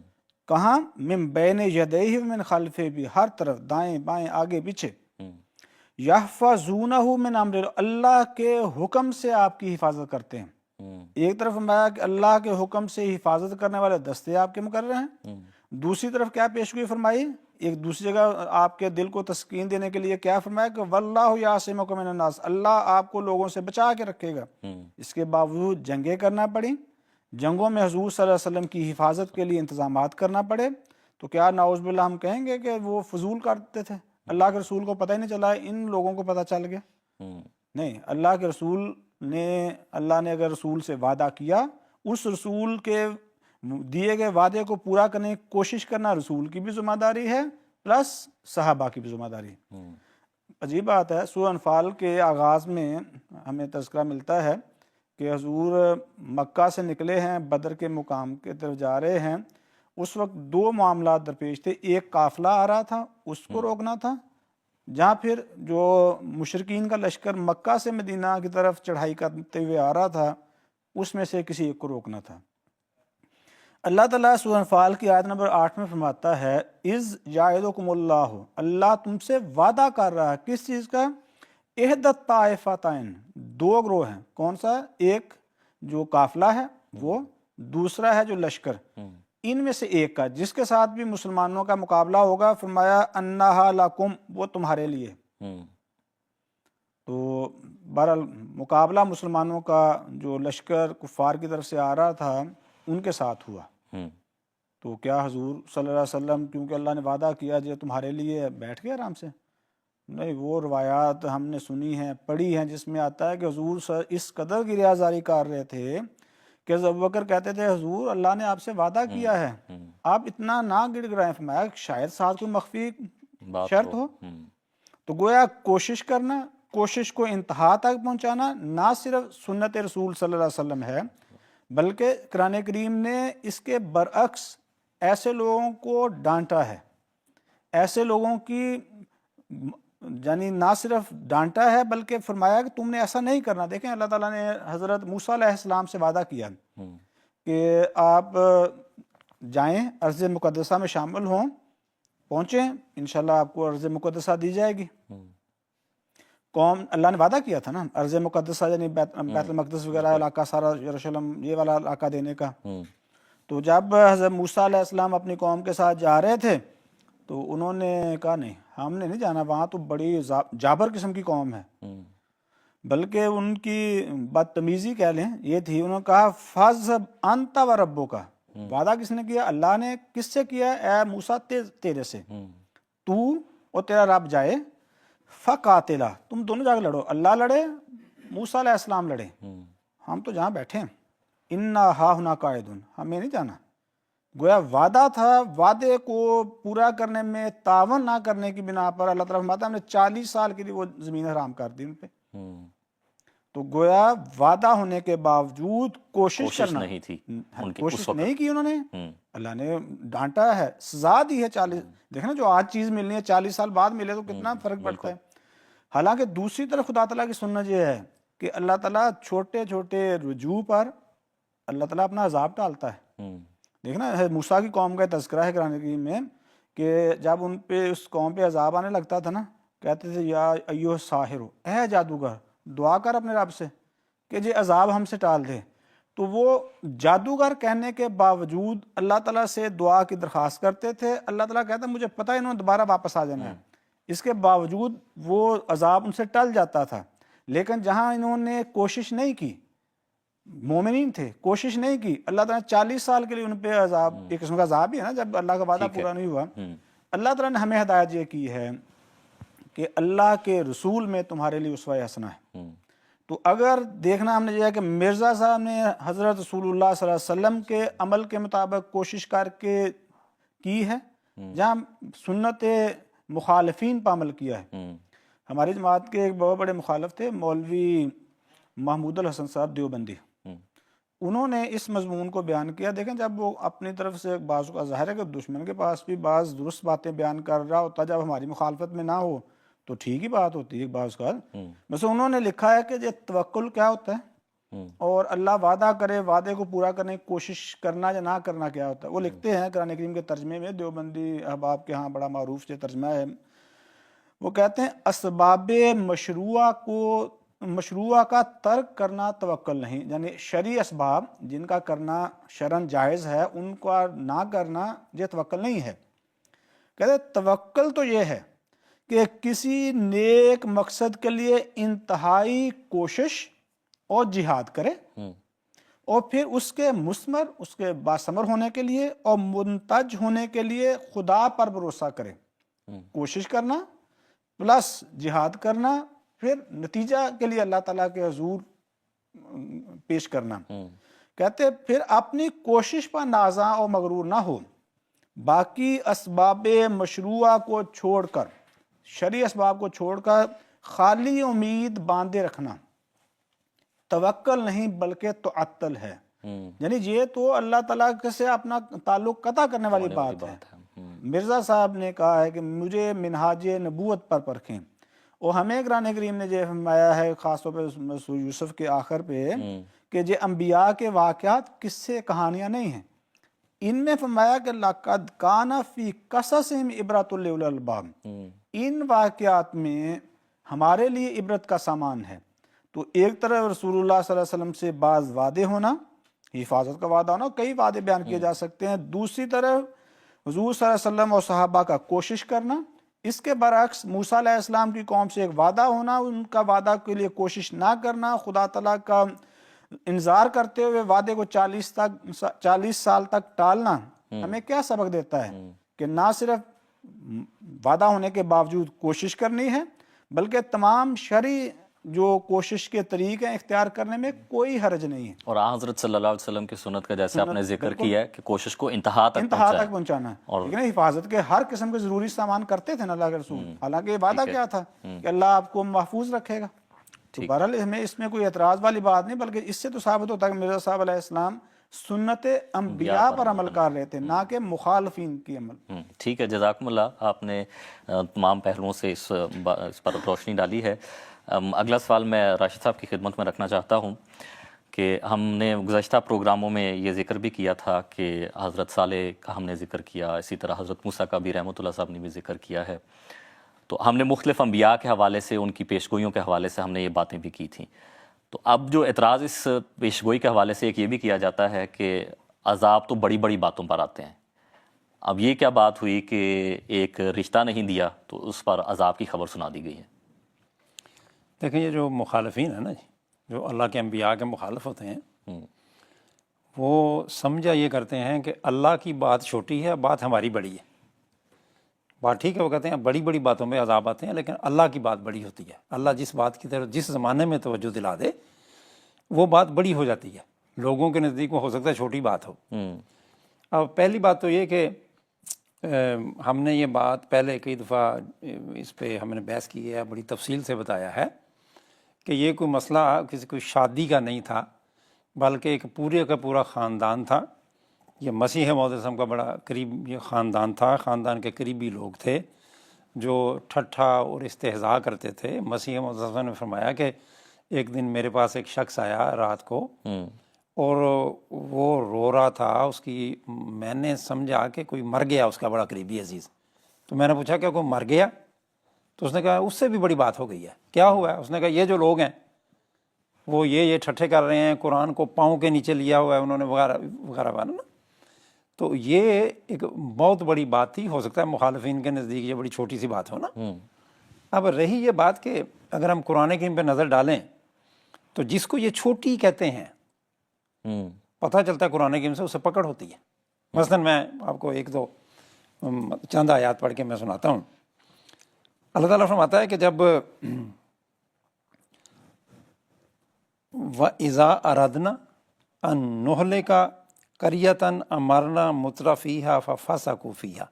کہاں؟ من بین یدیہ من خلفہ، بھی ہر طرف، دائیں بائیں آگے پیچھے، یحفظونہ من امر، اللہ کے حکم سے آپ کی حفاظت کرتے ہیں۔ ایک طرف فرمایا کہ اللہ کے حکم سے حفاظت کرنے والے دستے آپ کے مقرر ہیں، دوسری طرف کیا پیشگوئی فرمائی؟ ایک دوسری جگہ آپ کے دل کو تسکین دینے کے لیے کیا فرمایا کہ واللہ یعصمک من الناس، اللہ آپ کو لوگوں سے بچا کے رکھے گا۔ اس کے باوجود جنگیں کرنا پڑیں، جنگوں میں حضور صلی اللہ علیہ وسلم کی حفاظت کے لیے انتظامات کرنا پڑے، تو کیا نعوذ باللہ ہم کہیں گے کہ وہ فضول کرتے تھے، اللہ کے رسول کو پتہ ہی نہیں چلا، ان لوگوں کو پتہ چل گیا؟ نہیں، اللہ کے رسول نے، اللہ نے اگر رسول سے وعدہ کیا، اس رسول کے دیے گئے وعدے کو پورا کرنے کی کوشش کرنا رسول کی بھی ذمہ داری ہے، پلس صحابہ کی بھی ذمہ داری ہے۔ عجیب بات ہے، سورہ انفال کے آغاز میں ہمیں تذکرہ ملتا ہے کہ حضور مکہ سے نکلے ہیں، بدر کے مقام کی طرف جا رہے ہیں، اس وقت دو معاملات درپیش تھے، ایک قافلہ آ رہا تھا اس کو روکنا تھا، جہاں پھر جو مشرکین کا لشکر مکہ سے مدینہ کی طرف چڑھائی کرتے ہوئے آ رہا تھا، اس میں سے کسی ایک کو روکنا تھا۔ اللہ تعالیٰ سورہ انفال کی آیت نمبر 8 میں فرماتا ہے اذ یعدکم اللہ، اللہ تم سے وعدہ کر رہا ہے، کس چیز کا؟ احدی الطائفتین، دو گروہ ہیں، کون سا؟ ایک جو قافلہ ہے وہ، دوسرا ہے جو لشکر، ان میں سے ایک کا جس کے ساتھ بھی مسلمانوں کا مقابلہ ہوگا، فرمایا انہا لکم، وہ تمہارے لیے۔ تو بہرحال مقابلہ مسلمانوں کا جو لشکر کفار کی طرف سے آ رہا تھا ان کے ساتھ ہوا۔ تو کیا حضور صلی اللہ علیہ وسلم کیونکہ اللہ نے وعدہ کیا جو تمہارے لیے بیٹھ گئے آرام سے؟ نہیں، وہ روایات ہم نے سنی ہیں، پڑھی ہیں، جس میں آتا ہے کہ حضور اس قدر کی ریاضاری کر رہے تھے کہ ابوبکر کہتے تھے حضور اللہ نے آپ سے وعدہ کیا ہے، آپ اتنا نہ گڑ گڑائیں، فرمایا شاید ساتھ کوئی مخفی شرط ہو۔ تو گویا کوشش کرنا، کوشش کو انتہا تک پہنچانا نہ صرف سنت رسول صلی اللہ علیہ وسلم ہے، بلکہ قرآن کریم نے اس کے برعکس ایسے لوگوں کو ڈانٹا ہے، ایسے لوگوں کی یعنی نہ صرف ڈانٹا ہے بلکہ فرمایا کہ تم نے ایسا نہیں کرنا. دیکھیں اللہ تعالیٰ نے حضرت موسیٰ علیہ السلام سے وعدہ کیا کہ آپ جائیں ارض مقدسہ میں شامل ہوں, پہنچیں, انشاءاللہ آپ کو ارض مقدسہ دی جائے گی. قوم, اللہ نے وعدہ کیا تھا نا ارض مقدسہ یعنی بیت المقدس وغیرہ علاقہ, سارا یروشلم یہ والا علاقہ دینے کا. تو جب حضرت موسیٰ علیہ السلام اپنی قوم کے ساتھ جا رہے تھے تو انہوں نے کہا نہیں ہم نے نہیں جانا, وہاں تو بڑی جابر قسم کی قوم ہے. بلکہ ان کی بدتمیزی کہہ لیں یہ تھی, انہوں نے کہا فَاذْهَبْ أَنْتَ وَرَبُّكَ. وعدہ کس نے کیا؟ اللہ نے. کس سے کیا؟ اے موسیٰ تیرے سے, تو اور تیرا رب جائے, فَقَاتِلَا, تم دونوں جا کے لڑو. اللہ لڑے, موسیٰ علیہ السلام لڑے, ہم تو جہاں بیٹھے ہیں. اِنَّا ہَاہُنَا قَاعِدُونَ, ہمیں نہیں جانا. گویا وعدہ تھا, وعدے کو پورا کرنے میں تعاون نہ کرنے کی بنا پر اللہ تعالیٰ فرماتا ہے ہم نے 40 سال کے لیے وہ زمین حرام کر دی ان پہ. تو گویا وعدہ ہونے کے باوجود کوشش کرنا نہیں تھی, کوشش نہیں کی انہوں نے. اللہ نے ڈانٹا ہے, سزا دی ہے 40. دیکھنا جو آج چیز ملنی ہے 40 سال بعد ملے تو کتنا فرق پڑتا ہے. حالانکہ دوسری طرف خدا تعالیٰ کی سنت یہ ہے کہ اللہ تعالیٰ چھوٹے چھوٹے رجوع پر اللہ تعالیٰ اپنا عذاب ٹالتا ہے. دیکھنا موسیٰ کی قوم کا تذکرہ ہے قرآن کریم میں کہ جب ان پہ اس قوم پہ عذاب آنے لگتا تھا نا, کہتے تھے یا ایوہ الساحر, اے جادوگر, دعا کر اپنے رب سے کہ یہ عذاب ہم سے ٹال دے. تو وہ جادوگر کہنے کے باوجود اللہ تعالیٰ سے دعا کی درخواست کرتے تھے. اللہ تعالیٰ کہتا ہے مجھے پتہ ہے انہوں نے دوبارہ واپس آ جانا ہے. اس کے باوجود وہ عذاب ان سے ٹل جاتا تھا. لیکن جہاں انہوں نے کوشش نہیں کی, مومنین تھے, کوشش نہیں کی, اللہ تعالیٰ نے 40 سال کے لیے ان پہ عذاب, ایک قسم کا عذاب ہی ہے نا جب اللہ کا وعدہ پورا نہیں ہوا. اللہ تعالیٰ نے ہمیں ہدایت یہ کی ہے کہ اللہ کے رسول میں تمہارے لیے اسوہ حسنہ ہے. تو اگر دیکھنا ہم نے یہ ہے کہ مرزا صاحب نے حضرت رسول اللہ صلی اللہ علیہ وسلم کے عمل کے مطابق کوشش کر کے کی ہے, جہاں سنت مخالفین پر عمل کیا ہے. ہماری جماعت کے ایک بہت بڑے مخالف تھے مولوی محمود الحسن صاحب دیوبندی. انہوں نے اس مضمون کو بیان کیا. دیکھیں جب وہ اپنی طرف سے بعض کا ظاہر ہے کہ دشمن کے پاس بھی بعض درست باتیں بیان کر رہا ہوتا, جب ہماری مخالفت میں نہ ہو تو ٹھیک ہی بات ہوتی ہے بعض کا. بس انہوں نے لکھا ہے کہ یہ توکل کیا ہوتا ہے اور اللہ وعدہ کرے وعدے کو پورا کرنے کی کوشش کرنا یا نہ کرنا کیا ہوتا ہے. وہ لکھتے ہیں قرآن کریم کے ترجمے میں, دیوبندی احباب کے ہاں بڑا معروف یہ ترجمہ ہے. وہ کہتے ہیں اسباب مشروعہ کا ترک کرنا توکل نہیں, یعنی شرعی اسباب جن کا کرنا شرعاً جائز ہے ان کا نہ کرنا یہ توکل نہیں ہے. کہتے ہیں توکل تو یہ ہے کہ کسی نیک مقصد کے لیے انتہائی کوشش اور جہاد کرے اور پھر اس کے مثمر, اس کے باثمر ہونے کے لیے اور منتج ہونے کے لیے خدا پر بھروسہ کرے. کوشش کرنا پلس جہاد کرنا, پھر نتیجہ کے لیے اللہ تعالیٰ کے حضور پیش کرنا. کہتے پھر اپنی کوشش پر نازاں اور مغرور نہ ہو, باقی اسباب مشروعہ کو چھوڑ کر, شرعی اسباب کو چھوڑ کر خالی امید باندھے رکھنا توکل نہیں بلکہ تعطل ہے. یعنی یہ تو اللہ تعالیٰ سے اپنا تعلق قطع کرنے والی بات ہے. مرزا صاحب نے کہا ہے کہ مجھے منہاج نبوت پر پرکھیں, اور ہمیں قرآن کریم نے یہ فرمایا ہے خاص طور پہ سورہ یوسف کے آخر پہ کہ یہ انبیاء کے واقعات قصے کہانیاں نہیں ہیں. ان میں فرمایا کہ لَقَدْ كَانَ فِي قَصَصِهِمْ عِبْرَةٌ لِأُولِي الْأَلْبَابِ, ان واقعات میں ہمارے لیے عبرت کا سامان ہے. تو ایک طرف رسول اللہ صلی اللہ علیہ وسلم سے بعض وعدے ہونا, حفاظت کا وعدہ ہونا, کئی وعدے بیان کیے جا سکتے ہیں. دوسری طرف حضور صلی اللہ علیہ وسلم اور صحابہ کا کوشش کرنا. اس کے برعکس موسیٰ علیہ السلام کی قوم سے ایک وعدہ ہونا, ان کا وعدہ کے لیے کوشش نہ کرنا, خدا تعالیٰ کا انتظار کرتے ہوئے وعدے کو 40 سال تک ٹالنا. ہمیں کیا سبق دیتا ہے کہ نہ صرف وعدہ ہونے کے باوجود کوشش کرنی ہے بلکہ تمام شرعی جو کوشش کے طریقے اختیار کرنے میں کوئی حرج نہیں ہے. اور حضرت صلی اللہ علیہ وسلم کی سنت کا جیسے آپ نے ذکر کیا ہے کہ کوشش کو انتہا تک پہنچانا ہے. لیکن حفاظت کے ہر قسم کے ضروری سامان کرتے تھے نا اللہ کے رسول, حالانکہ یہ وعدہ کیا تھا کہ اللہ آپ کو محفوظ رکھے گا. تو بہرحال ہمیں اس میں کوئی اعتراض والی بات نہیں, بلکہ اس سے تو ثابت ہوتا ہے کہ مرزا صاحب علیہ السلام سنت انبیاء پر عمل کر رہے تھے، نہ کہ مخالفین کی عمل۔ ٹھیک ہے، جزاکم اللہ، آپ نے تمام پہلوؤں سے اس پر روشنی ڈالی ہے۔ اگلا سوال میں راشد صاحب کی خدمت میں رکھنا چاہتا ہوں کہ ہم نے گزشتہ پروگراموں میں یہ ذکر بھی کیا تھا کہ حضرت صالح کا ہم نے ذکر کیا، اسی طرح حضرت موسیٰ کا بھی رحمۃ اللہ صاحب نے بھی ذکر کیا ہے، تو ہم نے مختلف انبیاء کے حوالے سے، ان کی پیشگوئیوں کے حوالے سے ہم نے یہ باتیں بھی کی تھیں۔ تو اب جو اعتراض اس پیشگوئی کے حوالے سے ایک یہ بھی کیا جاتا ہے کہ عذاب تو بڑی بڑی باتوں پر آتے ہیں، اب یہ کیا بات ہوئی کہ ایک رشتہ نہیں دیا تو اس پر عذاب کی خبر سنا دی گئی ہے؟ دیکھیں، یہ جو مخالفین ہیں نا جی، جو اللہ کے انبیاء کے مخالف ہوتے ہیں، وہ سمجھا یہ کرتے ہیں کہ اللہ کی بات چھوٹی ہے، بات ہماری بڑی ہے۔ بات ٹھیک ہے، وہ کہتے ہیں بڑی بڑی باتوں میں عذاب آتے ہیں، لیکن اللہ کی بات بڑی ہوتی ہے۔ اللہ جس بات کی طرف جس زمانے میں توجہ دلا دے وہ بات بڑی ہو جاتی ہے، لوگوں کے نزدیک وہ ہو سکتا ہے چھوٹی بات ہو۔ اب پہلی بات تو یہ کہ ہم نے یہ بات پہلے کئی دفعہ اس پہ ہم نے بحث کی ہے، بڑی تفصیل سے بتایا ہے کہ یہ کوئی مسئلہ کسی کوئی شادی کا نہیں تھا، بلکہ ایک پورے کا پورا خاندان تھا۔ یہ مسیح موعود صلی اللہ علیہ وسلم کا بڑا قریب یہ خاندان تھا، خاندان کے قریبی لوگ تھے جو ٹھٹھا اور استہزاء کرتے تھے۔ مسیح موعود صلی اللہ علیہ وسلم نے فرمایا کہ ایک دن میرے پاس ایک شخص آیا رات کو اور وہ رو رہا تھا، اس کی میں نے سمجھا کہ کوئی مر گیا، اس کا بڑا قریبی عزیز۔ تو میں نے پوچھا کہ کوئی مر گیا؟ تو اس نے کہا اس سے بھی بڑی بات ہو گئی ہے۔ کیا ہوا ہے؟ اس نے کہا یہ جو لوگ ہیں وہ یہ ٹھٹھے کر رہے ہیں، قرآن کو پاؤں کے نیچے لیا ہوا ہے انہوں نے، وغیرہ وغیرہ وغیرہ نا۔ تو یہ ایک بہت بڑی بات تھی، ہو سکتا ہے مخالفین کے نزدیک یہ بڑی چھوٹی سی بات ہو نا۔ اب رہی یہ بات کہ اگر ہم قرآن کریم پہ نظر ڈالیں تو جس کو یہ چھوٹی کہتے ہیں پتہ چلتا ہے قرآن کریم سے اسے پکڑ ہوتی ہے۔ مثلا میں آپ کو ایک دو چند آیات پڑھ کے میں سناتا ہوں۔ اللہ تعالیٰ فرماتا ہے کہ جب وَإِذَا أَرَدْنَا أَن نُهْلِكَ قَرْيَةً أَمَرْنَا مُتْرَفِيهَا فَفَسَقُوا فِيهَا،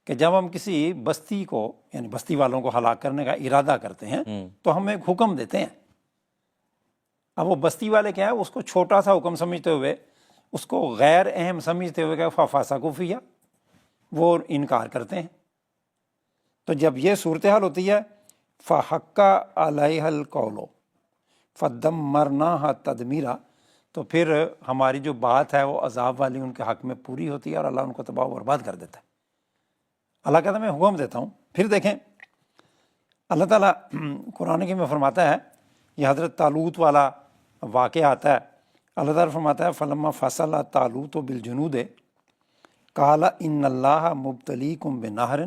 کہ جب ہم کسی بستی کو یعنی بستی والوں کو ہلاک کرنے کا ارادہ کرتے ہیں تو ہم ایک حکم دیتے ہیں۔ اب وہ بستی والے کیا ہے، اس کو چھوٹا سا حکم سمجھتے ہوئے، اس کو غیر اہم سمجھتے ہوئے کہ فَفَسَقُوا فِيهَا، وہ انکار کرتے ہیں۔ تو جب یہ صورتحال ہوتی ہے فَحَقَّ عَلَيْهَا الْقَوْلُ فَدَمَّرْنَاهَا تَدْمِيرًا، تو پھر ہماری جو بات ہے وہ عذاب والی ان کے حق میں پوری ہوتی ہے اور اللہ ان کو تباہ و برباد کر دیتا ہے۔ اللہ کہتا ہے میں حکم دیتا ہوں۔ پھر دیکھیں اللہ تعالیٰ قرآن کی میں فرماتا ہے، یہ حضرت طالوت والا واقعہ آتا ہے۔ اللہ تعالیٰ فرماتا ہے فَلَمَّا فَصَلَ طَالُوتُ بِالْجُنُودِ قَالَ إِنَّ اللَّهَ مُبْتَلِيكُم بِنَهْرٍ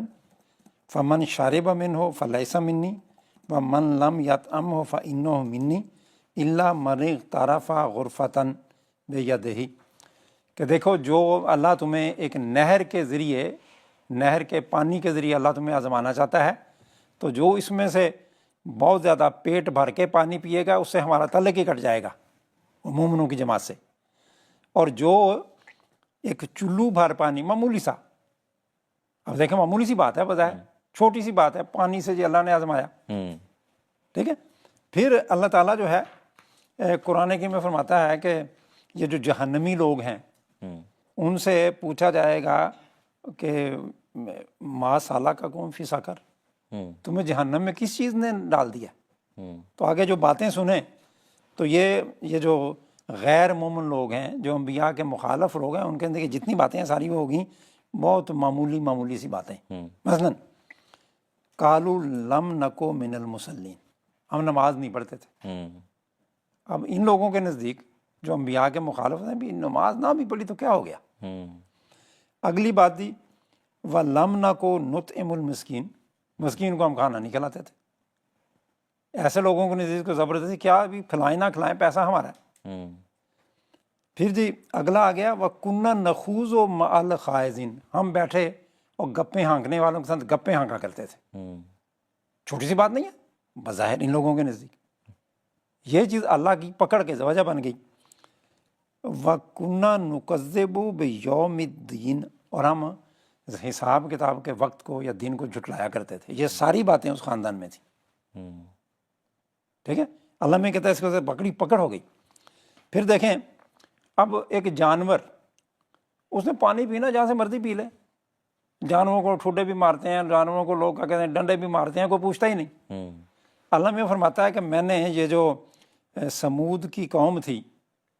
فَمَنْ شَرِبَ مِنْهُ فَلَيْسَ مِنِّي وَمَنْ لَمْ يَطْعَمْهُ فَإِنَّهُ مِنِّي إِلَّا مَنِ اغْتَرَفَ غُرْفَةً بِيَدِهِ، کہ دیکھو جو اللہ تمہیں ایک نہر کے ذریعے، نہر کے پانی کے ذریعے اللہ تمہیں آزمانا چاہتا ہے، تو جو اس میں سے بہت زیادہ پیٹ بھر کے پانی پیے گا اس سے ہمارا تعلق ہی کٹ جائے گا مومنوں کی جماعت سے، اور جو ایک چلو بھر پانی معمولی سا، اب دیکھیں معمولی سی بات ہے، بظاہر چھوٹی سی بات ہے، پانی سے جی اللہ نے آزمایا، ٹھیک ہے۔ پھر اللہ تعالیٰ جو ہے قرآن کی میں فرماتا ہے کہ یہ جو جہنمی لوگ ہیں ان سے پوچھا جائے گا کہ ما سالہ کا کون فی سقر، تمہیں جہنم میں کس چیز نے ڈال دیا۔ تو آگے جو باتیں سنیں تو یہ جو غیر مومن لوگ ہیں، جو انبیاء کے مخالف لوگ ہیں، ان کے اندر کی جتنی باتیں ہیں ساری وہ ہوگی بہت معمولی سی باتیں۔ مثلا قالوا لم نکو من المصلین، ہم نماز نہیں پڑھتے تھے۔ اب ان لوگوں کے نزدیک جو انبیاء کے مخالف ہیں بھی نماز نہ بھی پڑھی تو کیا ہو گیا۔ اگلی بات دی وَلَمْ نَكُ نُطْعِمُ الْمِسْكِينَ، مسکین کو ہم کھانا نہیں کھلاتے تھے۔ ایسے لوگوں کو نزدیک کو زبردستی کیا ابھی کھلائیں نہ کھلائیں پیسہ ہمارا ہے۔ پھر جی اگلا آ گیا وَكُنَّا نَخُوضُ مَعَ الْخَائِضِينَ، ہم بیٹھے اور گپیں ہانکنے والوں کے ساتھ گپیں ہانکا کرتے تھے۔ چھوٹی سی بات نہیں ہے بظاہر ان لوگوں کے نزدیک، یہ چیز اللہ کی پکڑ کے وجہ بن گئی۔ وَكُنَّا نُكَذِّبُ بِيَوْمِ الدِّينِ، اور ہم حساب کتاب کے وقت کو یا دن کو جھٹلایا کرتے تھے۔ یہ ساری باتیں اس خاندان میں تھیں، ٹھیک ہے۔ اللہ میں کہتا ہے اس کو پکڑ ہو گئی۔ پھر دیکھیں اب ایک جانور اس نے پانی پینا جہاں سے مرضی پی لے. جانوروں کو ٹھوڈے بھی مارتے ہیں, جانوروں کو لوگ کیا کہتے ہیں ڈنڈے بھی مارتے ہیں, کوئی پوچھتا ہی نہیں. اللہ میں فرماتا ہے کہ میں نے یہ جو سمود کی قوم تھی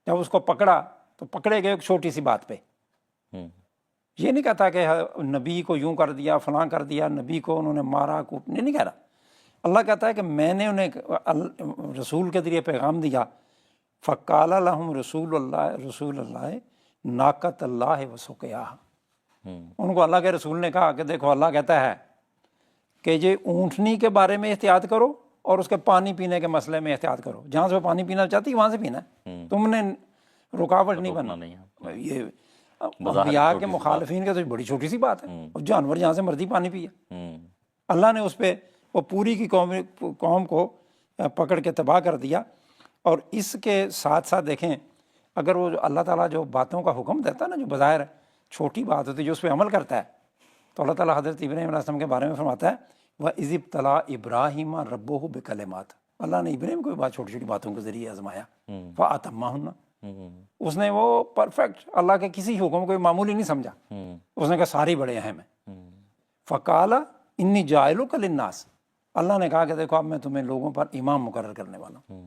جب اس کو پکڑا تو پکڑے گئے ایک چھوٹی سی بات پہ. یہ نہیں کہتا کہ نبی کو یوں کر دیا فلاں کر دیا, نبی کو انہوں نے مارا کوٹنے, نہیں کہہ رہا. اللہ کہتا ہے کہ میں نے انہیں رسول کے ذریعے پیغام دیا. فقال لهم رسول اللہ ناقۃ اللہ وسقیاھا. ان کو اللہ کے رسول نے کہا کہ دیکھو اللہ کہتا ہے کہ یہ اونٹنی کے بارے میں احتیاط کرو اور اس کے پانی پینے کے مسئلے میں احتیاط کرو. جہاں سے وہ پانی پینا چاہتی ہے وہاں سے پینا ہے, تم نے رکاوٹ نہیں بننا. یہ انبیاء کے مخالفین کے تو بڑی چھوٹی سی بات ہے, جانور جہاں سے مرضی پانی پیے. اللہ نے اس پہ وہ پوری کی قوم کو پکڑ کے تباہ کر دیا. اور اس کے ساتھ ساتھ دیکھیں اگر وہ اللہ تعالیٰ جو باتوں کا حکم دیتا ہے نا, جو بظاہر چھوٹی بات ہوتی ہے جو اس پہ عمل کرتا ہے, تو اللہ تعالیٰ حضرت ابراہیم علیہ السلام کے بارے میں فرماتا ہے وَإِذِ ابْتَلَىٰ إِبْرَاهِيمَ رَبُّهُ بِكَلِمَاتٍ. اللہ نے ابراہیم کو بات چھوٹی چھوٹی باتوں کے ذریعے آزمایا. فَأَتَمَّهُنَّ, اس نے وہ پرفیکٹ اللہ کے کسی حکم کو معمولی نہیں سمجھا, اس نے کہا ساری بڑے اہم ہیں. فَقَالَ إِنِّي جَاعِلُكَ لِلنَّاسِ, اللہ نے کہا کہ دیکھو اب میں تمہیں لوگوں پر امام مقرر کرنے والا ہوں.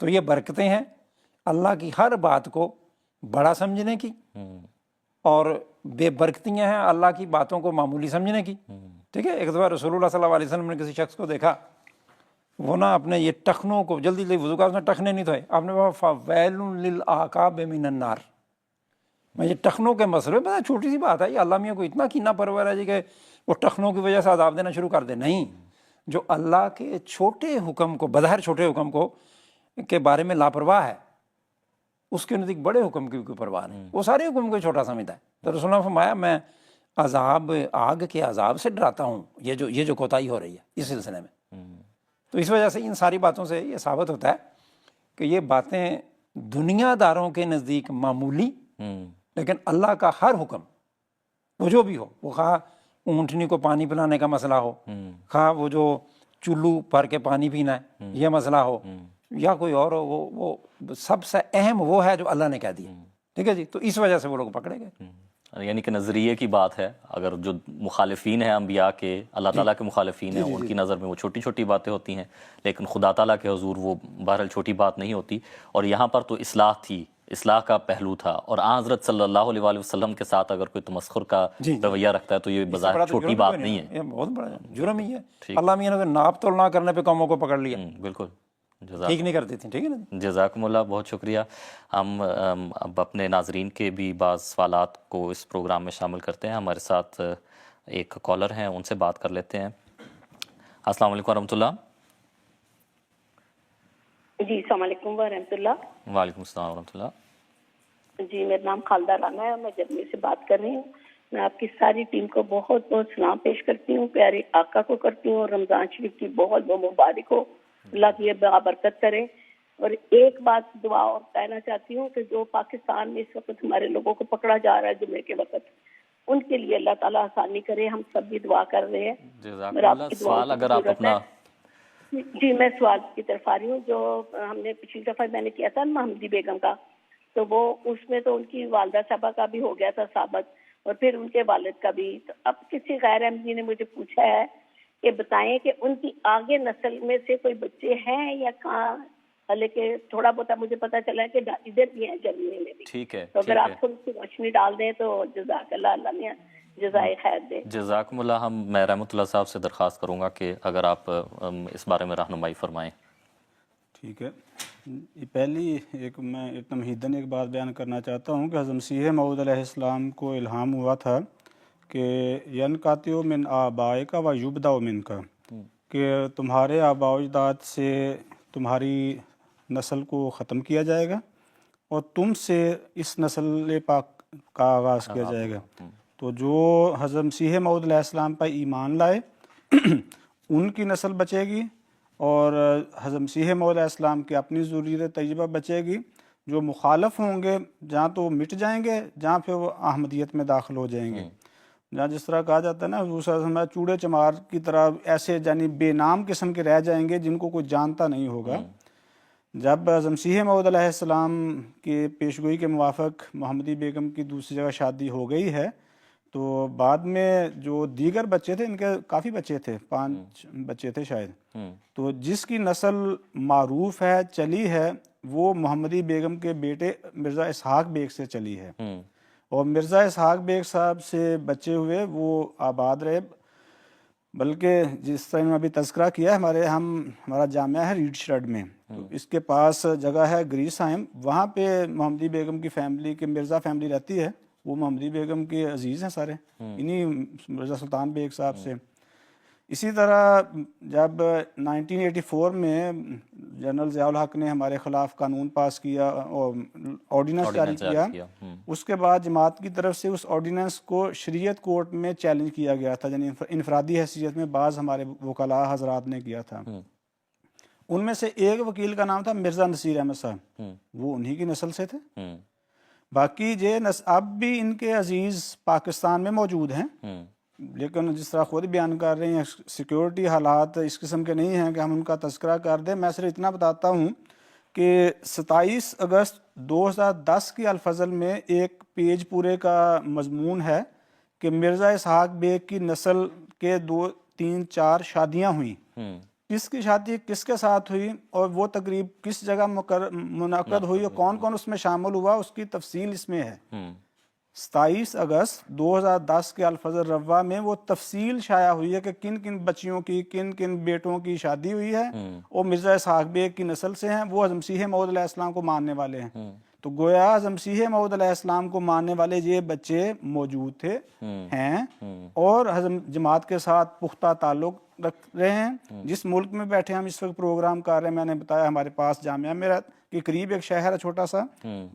تو یہ برکتیں ہیں اللہ کی ہر بات کو بڑا سمجھنے کی, اور بے برکتیاں ہیں اللہ کی باتوں کو معمولی سمجھنے کی. ٹھیک ہے, ایک دفعہ رسول اللہ صلی اللہ علیہ وسلم نے کسی شخص کو دیکھا, وہ نا اپنے یہ ٹخنوں کو جلدی جلدی وضو کا, اس نے ٹخنے نہیں دھوئے, آپ نے کہا فَوَيْلٌ لِلْأَعْقَابِ مِنَ النَّارِ. میں یہ ٹخنوں کے مسئلے میں چھوٹی سی بات ہے, یہ اللہ میاں کو اتنا کینہ پرور ہے جی کہ وہ ٹخنوں کی وجہ سے عذاب دینا شروع کر دے. نہیں, جو اللہ کے چھوٹے حکم کو, بظاہر چھوٹے حکم کو کے بارے میں لاپرواہ ہے, اس کے نزدیک بڑے حکم کی کوئی پرواہ نہیں, وہ سارے حکم کو چھوٹا سمجھتا ہے. تو رسول اللہ نے فرمایا میں عذاب, آگ کے عذاب سے ڈراتا ہوں یہ جو کوتاہی ہو رہی ہے اس سلسلے میں. تو اس وجہ سے ان ساری باتوں سے یہ ثابت ہوتا ہے کہ یہ باتیں دنیا داروں کے نزدیک معمولی, لیکن اللہ کا ہر حکم وہ جو بھی ہو, وہ خواہ اونٹنی کو پانی پلانے کا مسئلہ ہو, خواہ وہ جو چلو بھر کے پانی پینا ہے یہ مسئلہ ہو, یا کوئی اور ہو, وہ سب سے اہم وہ ہے جو اللہ نے کہہ دیا. ٹھیک ہے جی, تو اس وجہ سے وہ لوگ پکڑے گئے. یعنی کہ نظریے کی بات ہے, اگر جو مخالفین ہیں انبیاء کے, اللہ تعالیٰ کے مخالفین ہیں, ان کی نظر میں وہ چھوٹی چھوٹی باتیں ہوتی ہیں, لیکن خدا تعالیٰ کے حضور وہ بہرحال چھوٹی بات نہیں ہوتی. اور یہاں پر تو اصلاح تھی, اصلاح کا پہلو تھا, اور حضرت صلی اللہ علیہ وآلہ وسلم کے ساتھ اگر کوئی تمسخر کا رویہ رکھتا ہے تو یہ بظاہر چھوٹی بات نہیں ہے, یہ بہت بڑا جرم ہی ہے. اللہ میاں نے ناپ تول نہ کرنے پہ قوموں کو پکڑ لیا, بالکل ٹھیک نہیں کرتی تھیں. ٹھیک ہے نا, جزاکم اللہ, بہت شکریہ. ہم اب اپنے ناظرین کے بھی بعض سوالات کو اس پروگرام میں شامل کرتے ہیں. ہمارے ساتھ ایک کالر ہیں, ان سے بات کر لیتے ہیں. السلام علیکم ورحمۃ اللہ. جی السلام علیکم ورحمۃ اللہ. وعلیکم السلام ورحمۃ اللہ. جی میرا نام خالدہ رانا ہے اور میں جرمنی سے بات کر رہی ہوں. میں آپ کی ساری ٹیم کو بہت بہت سلام پیش کرتی ہوں, پیارے آقا کو کرتی ہوں, اور رمضان شریف کی بہت بہت مبارک ہو, اللہ کی برکت کرے. اور ایک بات دعا اور کہنا چاہتی ہوں کہ جو پاکستان میں اس وقت ہمارے لوگوں کو پکڑا جا رہا ہے جمعے کے وقت, ان کے لیے اللہ تعالیٰ آسانی کرے. ہم سب بھی دعا کر رہے ہیں. جزاک اللہ. سوال اگر آپ اپنا, جی میں سوال کی طرف آ رہی ہوں. جو ہم نے پچھلی دفعہ میں نے کیا تھا محمدی بیگم کا, تو وہ اس میں تو ان کی والدہ صاحبہ کا بھی ہو گیا تھا ثابت, اور پھر ان کے والد کا بھی. تو اب کسی غیر احمدی نے مجھے پوچھا ہے کہ بتائیں کہ ان کی آگے نسل میں سے کوئی بچے ہیں یا کہاں, لیکن تھوڑا بہت مجھے پتا چلا ہے کہ ادھر بھی ہیں جرمنی میں بھی. ٹھیک ہے, تو اگر آپ تھوڑی سی روشنی ڈال دیں تو جزاک اللہ, اللہ نے جزائے خیر دے. جزاکم اللہ. میں رحمۃ اللہ صاحب سے درخواست کروں گا کہ اگر آپ اس بارے میں رہنمائی فرمائیں. ٹھیک ہے, یہ پہلی میں تمہیداً ایک بات بیان کرنا چاہتا ہوں کہ حضرت مسیح موعود علیہ السلام کو الہام ہوا تھا کہ ینقطع من آبائک و یبدأ منک, کہ تمہارے آباء و اجداد سے تمہاری نسل کو ختم کیا جائے گا اور تم سے اس نسل پاک کا آغاز کیا جائے گا. تو جو حضرت مسیح موعود علیہ السلام پر ایمان لائے ان کی نسل بچے گی, اور حضرت مسیح موعود علیہ السلام کی اپنی ذریت طیبہ بچے گی. جو مخالف ہوں گے جہاں تو مٹ جائیں گے, جہاں پھر وہ احمدیت میں داخل ہو جائیں گے. جہاں جس طرح کہا جاتا ہے نا حضور صلی اللہ علیہ وسلم چوڑے چمار کی طرح ایسے یعنی بے نام قسم کے رہ جائیں گے جن کو کوئی جانتا نہیں ہوگا. جب مسیح موعود علیہ السلام کے پیشگوئی کے موافق محمدی بیگم کی دوسری جگہ شادی ہو گئی ہے تو بعد میں جو دیگر بچے تھے، ان کے کافی بچے تھے، 5 بچے تھے شاید، تو جس کی نسل معروف ہے، چلی ہے، وہ محمدی بیگم کے بیٹے مرزا اسحاق بیگ سے چلی ہے، اور مرزا اسحاق بیگ صاحب سے بچے ہوئے وہ آباد رہے، بلکہ جس طرح میں ابھی تذکرہ کیا ہمارا جامعہ ہے ریڈ شرڈ میں، تو اس کے پاس جگہ ہے گریسہائم، وہاں پہ محمدی بیگم کی فیملی کی مرزا فیملی رہتی ہے، وہ محمدی بیگم کے عزیز ہیں سارے، انہی مرزا سلطان بیگ صاحب سے۔ اسی طرح جب 1984 میں جنرل ضیاء الحق نے ہمارے خلاف قانون پاس کیا اور آرڈیننس جاری کیا، اس کے بعد جماعت کی طرف سے اس آرڈیننس کو شریعت کورٹ میں چیلنج کیا گیا تھا، یعنی انفرادی حیثیت میں بعض ہمارے وکلاء حضرات نے کیا تھا۔ ان میں سے ایک وکیل کا نام تھا مرزا نصیر احمد صاحب، وہ انہی کی نسل سے تھے۔ باقی اب بھی ان کے عزیز پاکستان میں موجود ہیں، لیکن جس طرح خود بیان کر رہے ہیں سیکیورٹی حالات اس قسم کے نہیں ہیں کہ ہم ان کا تذکرہ کر دیں۔ میں صرف اتنا بتاتا ہوں کہ 27 اگست 2010 کی الفضل میں ایک پیج پورے کا مضمون ہے کہ مرزا اسحاق بیگ کی نسل کے 2 3 4 شادیاں ہوئیں، کس کی شادی کس کے ساتھ ہوئی اور وہ تقریب کس جگہ منعقد ہوئی اور کون کون اس میں شامل ہوا، اس کی تفصیل اس میں ہے۔ 27 اگست 2010 کے الفجر روا میں وہ تفصیل شائع ہوئی ہے کہ کن کن بچیوں کی کن کن بیٹوں کی شادی ہوئی ہے، اور مرزا اسحاق بیگ کی نسل سے ہیں، وہ حضرت مسیح موعود علیہ السلام کو ماننے والے ہیں۔ تو گویا حضرت مسیح موعود علیہ السلام کو ماننے والے یہ بچے موجود تھے ہیں، اور حضرت جماعت کے ساتھ پختہ تعلق رکھ رہے ہیں۔ جس ملک میں بیٹھے ہم اس وقت پروگرام کر رہے ہیں، میں نے بتایا ہمارے پاس جامعہ میرا کے قریب ایک شہر ہے چھوٹا سا،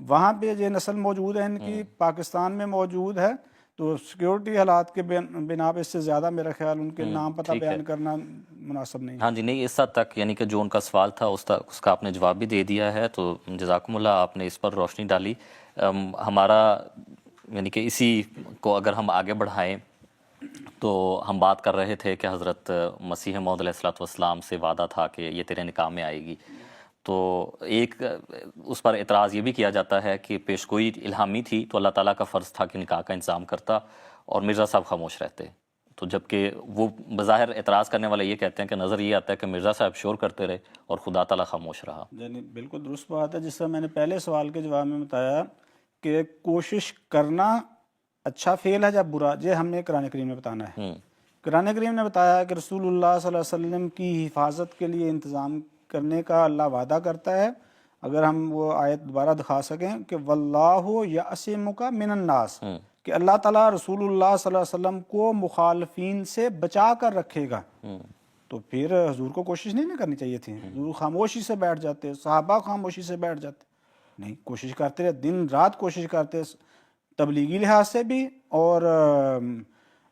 وہاں پہ یہ نسل موجود ہے ان کی، پاکستان میں موجود ہے، تو سیکیورٹی حالات کے بنا پہ اس سے زیادہ میرا خیال ان کے نام پتہ بیان کرنا مناسب نہیں۔ ہاں جی، نہیں اس حد تک یعنی کہ جو ان کا سوال تھا اس کا آپ نے جواب بھی دے دیا ہے، تو جزاکم اللہ، آپ نے اس پر روشنی ڈالی۔ ہمارا یعنی کہ اسی کو اگر ہم آگے بڑھائیں تو ہم بات کر رہے تھے کہ حضرت مسیح موعود علیہ السلام سے وعدہ تھا کہ یہ تیرے نکاح میں آئے گی، تو ایک اس پر اعتراض یہ بھی کیا جاتا ہے کہ پیشگوئی الہامی تھی تو اللہ تعالیٰ کا فرض تھا کہ نکاح کا انتظام کرتا اور مرزا صاحب خاموش رہتے، تو جبکہ وہ بظاہر اعتراض کرنے والے یہ کہتے ہیں کہ نظر یہ آتا ہے کہ مرزا صاحب شور کرتے رہے اور خدا تعالیٰ خاموش رہا۔ یعنی بالکل درست بات ہے، جس طرح میں نے پہلے سوال کے جواب میں بتایا کہ کوشش کرنا اچھا فعل ہے یا برا، یہ ہم نے قرآن کریم میں بتانا ہے۔ قرآن کریم نے بتایا کہ رسول اللہ صلی اللہ علیہ وسلم کی حفاظت کے لیے انتظام کرنے کا اللہ وعدہ کرتا ہے۔ اگر ہم وہ آیت دوبارہ دکھا سکیں کہ واللہ یعصمک من الناس، کہ اللہ تعالیٰ رسول اللہ صلی اللہ علیہ وسلم کو مخالفین سے بچا کر رکھے گا، تو پھر حضور کو کوشش نہیں کرنی چاہیے تھی، حضور خاموشی سے بیٹھ جاتے، صحابہ خاموشی سے بیٹھ جاتے، نہیں، کوشش کرتے رہے، دن رات کوشش کرتے، تبلیغی لحاظ سے بھی اور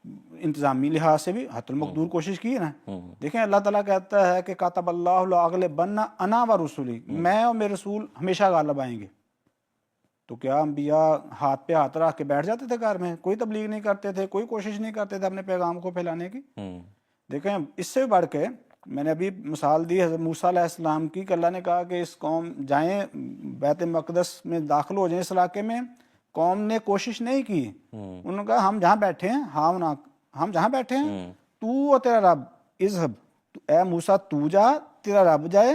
انتظامی لحاظ سے بھی حتی المقدور کوشش کی ہے نا۔ دیکھیں اللہ تعالیٰ کہتا ہے کہ کاتب اللہ لاغلبن انا و رسولی، میں اور میرے رسول ہمیشہ غالب آئیں گے۔ تو کیا انبیاء ہاتھ پہ ہاتھ رکھ کے بیٹھ جاتے تھے گھر میں، کوئی تبلیغ نہیں کرتے تھے، کوئی کوشش نہیں کرتے تھے اپنے پیغام کو پھیلانے کی؟ دیکھیں اس سے بڑھ کے میں نے ابھی مثال دی حضرت موسیٰ علیہ السلام کی، کہ اللہ نے کہا کہ اس قوم جائیں بیت مقدس میں داخل ہو جائیں اس علاقے میں، قوم نے کوشش نہیں کی، انہوں نے کہا ہم جہاں بیٹھے ہیں، ہم جہاں بیٹھے ہیں، تو اور تیرا رب اذهب، اے موسیٰ تو جا، تیرا رب جائے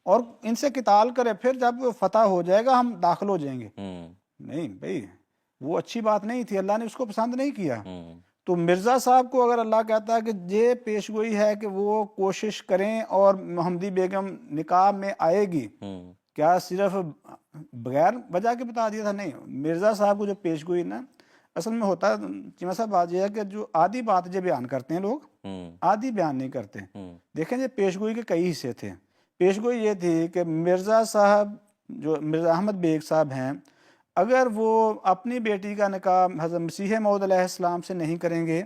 اور ان سے قتال کرے، پھر جب فتح ہو جائے گا ہم داخل ہو جائیں گے۔ نہیں بھائی، وہ اچھی بات نہیں تھی، اللہ نے اس کو پسند نہیں کیا۔ تو مرزا صاحب کو اگر اللہ کہتا ہے کہ یہ پیش گوئی ہے کہ وہ کوشش کریں اور محمدی بیگم نکاح میں آئے گی، کیا صرف بغیر وجہ کے بتا دیا تھا؟ نہیں، مرزا صاحب کو جو پیش گوئی نا، اصل میں ہوتا ہے چیمہ صاحب بات یہ ہے کہ جو آدھی بات جو بیان کرتے ہیں لوگ، آدھی بیان نہیں کرتے۔ دیکھیں یہ پیش گوئی کے کئی حصے تھے۔ پیش گوئی یہ تھی کہ مرزا صاحب جو مرزا احمد بیگ صاحب ہیں، اگر وہ اپنی بیٹی کا نکاح حضرت مسیح موعود علیہ السلام سے نہیں کریں گے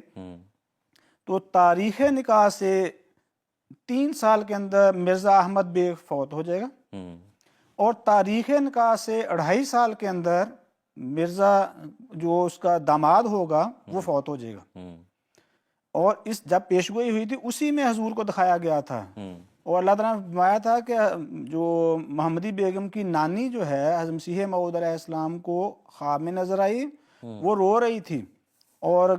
تو تاریخ نکاح سے 3 سال کے اندر مرزا احمد بیگ فوت ہو جائے گا، اور تاریخ نکاح سے 2.5 سال کے اندر مرزا جو اس کا داماد ہوگا وہ فوت ہو جائے گا۔ اور اس جب پیشگوئی ہوئی تھی اسی میں حضور کو دکھایا گیا تھا اور اللہ تعالیٰ نے فرمایا تھا کہ جو محمدی بیگم کی نانی جو ہے حضرت مسیح موعود علیہ السلام کو خواب میں نظر آئی، وہ رو رہی تھی اور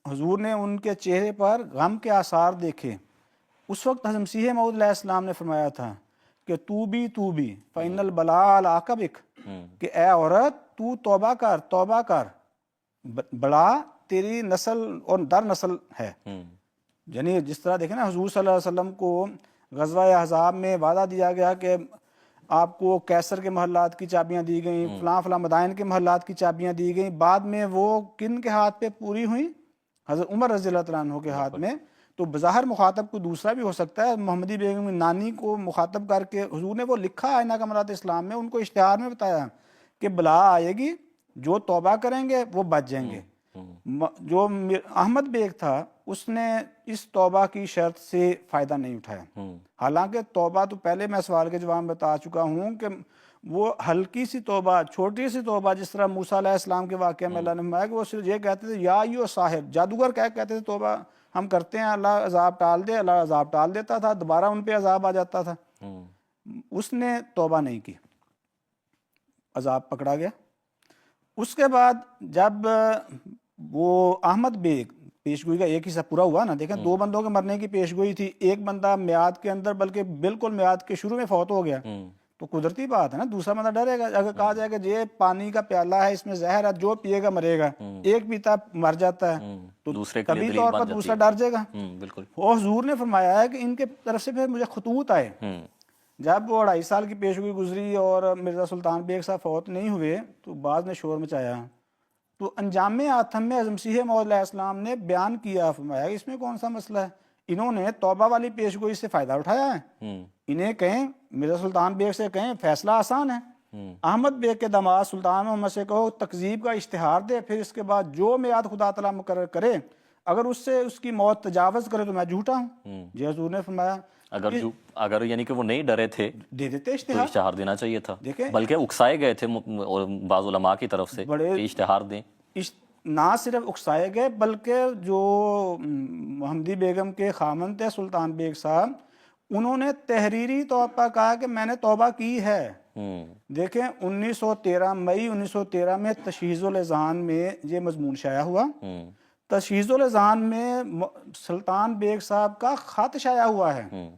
حضور نے ان کے چہرے پر غم کے آثار دیکھے۔ اس وقت حضرت مسیح موعود علیہ السلام نے فرمایا تھا کہ تو بھی فَإِنَّ الْبَلَاءَ عَلَىٰ بِكَ، کہ اے عورت تو توبہ کر، بلا تیری نسل اور در نسل ہے۔ یعنی جس طرح دیکھیں نا حضور صلی اللہ علیہ وسلم کو غزوہ احزاب میں وعدہ دیا گیا کہ آپ کو کیسر کے محلات کی چابیاں دی گئیں، فلاں مدائن کے محلات کی چابیاں دی گئیں، بعد میں وہ کن کے ہاتھ پہ پوری ہوئیں؟ حضرت عمر رضی اللہ تعالیٰ عنہ کے ہاتھ میں۔ تو بظاہر مخاطب کو دوسرا بھی ہو سکتا ہے، محمدی بیگم کی نانی کو مخاطب کر کے حضور نے وہ لکھا آئینہ کمالات اسلام میں، ان کو اشتہار میں بتایا کہ بلا آئے گی، جو توبہ کریں گے وہ بچ جائیں گے۔ جو احمد بیگ تھا اس نے اس توبہ کی شرط سے فائدہ نہیں اٹھایا، حالانکہ توبہ تو پہلے میں سوال کے جواب میں بتا چکا ہوں کہ وہ ہلکی سی توبہ، چھوٹی سی توبہ، جس طرح موسیٰ علیہ السلام کے واقعہ میں اللہ نے فرمایا کہ وہ صرف یہ کہتے تھے یا ایھا ساحر، جادوگر کہتے تھے توبہ ہم کرتے ہیں، اللہ عذاب ٹال دے، اللہ عذاب ٹال دیتا تھا، دوبارہ ان پہ عذاب آ جاتا تھا۔ اس نے توبہ نہیں کی، عذاب پکڑا گیا۔ اس کے بعد جب وہ احمد بیگ پیشگوئی کا ایک حصہ پورا ہوا نا، دیکھیں 2 بندوں کے مرنے کی پیشگوئی تھی، ایک بندہ میعاد کے اندر بلکہ بالکل میعاد کے شروع میں فوت ہو گیا، تو قدرتی بات ہے نا، دوسرا بندہ ڈرے گا۔ اگر کہا جائے کہ یہ پانی کا پیالہ ہے، اس میں زہر ہے، جو پیے گا مرے گا، ایک پیتا مر جاتا ہے، تو طبعی طور پر دوسرا ڈر جائے گا۔ اور حضور نے فرمایا ہے کہ ان کے طرف سے پھر مجھے خطوط آئے۔ جب وہ 2.5 سال کی پیشگوئی گزری اور مرزا سلطان بیگ صاحب فوت نہیں ہوئے تو بعض نے شور مچایا، تو انجام آتم میں حضرت مسیح موعود علیہ السلام نے بیان کیا، فرمایا اس میں کون سا مسئلہ ہے، انہوں نے توبہ والی پیشگوئی سے فائدہ اٹھایا ہے، انہیں کہیں مرزا سلطان بیگ سے کہیں فیصلہ آسان ہے، احمد بیگ کے داماد سلطان محمد سے کہو تکذیب کا اشتہار دے، پھر اس کے بعد جو میعاد خدا تعالیٰ مقرر کرے اگر اس سے اس کی موت تجاوز کرے تو میں جھوٹا ہوں۔ جی حضور نے فرمایا اگر یعنی کہ وہ نہیں ڈرے تھے دے دیتے تو اشتہار، اشتہار دینا چاہیے تھا، دیکھیں بلکہ اکسائے گئے تھے بعض علماء کی طرف سے کہ اشتہار دیں۔ نہ صرف اکسائے گئے بلکہ جو محمدی بیگم کے خامند تھے سلطان بیگ صاحب، انہوں نے تحریری طور پر کہا کہ میں نے توبہ کی ہے۔ دیکھیں 1913 مئی 1913 میں تشہیز الاذہان میں یہ مضمون شائع ہوا، تشہیز الاذہان میں سلطان بیگ صاحب کا خط شائع ہوا ہے،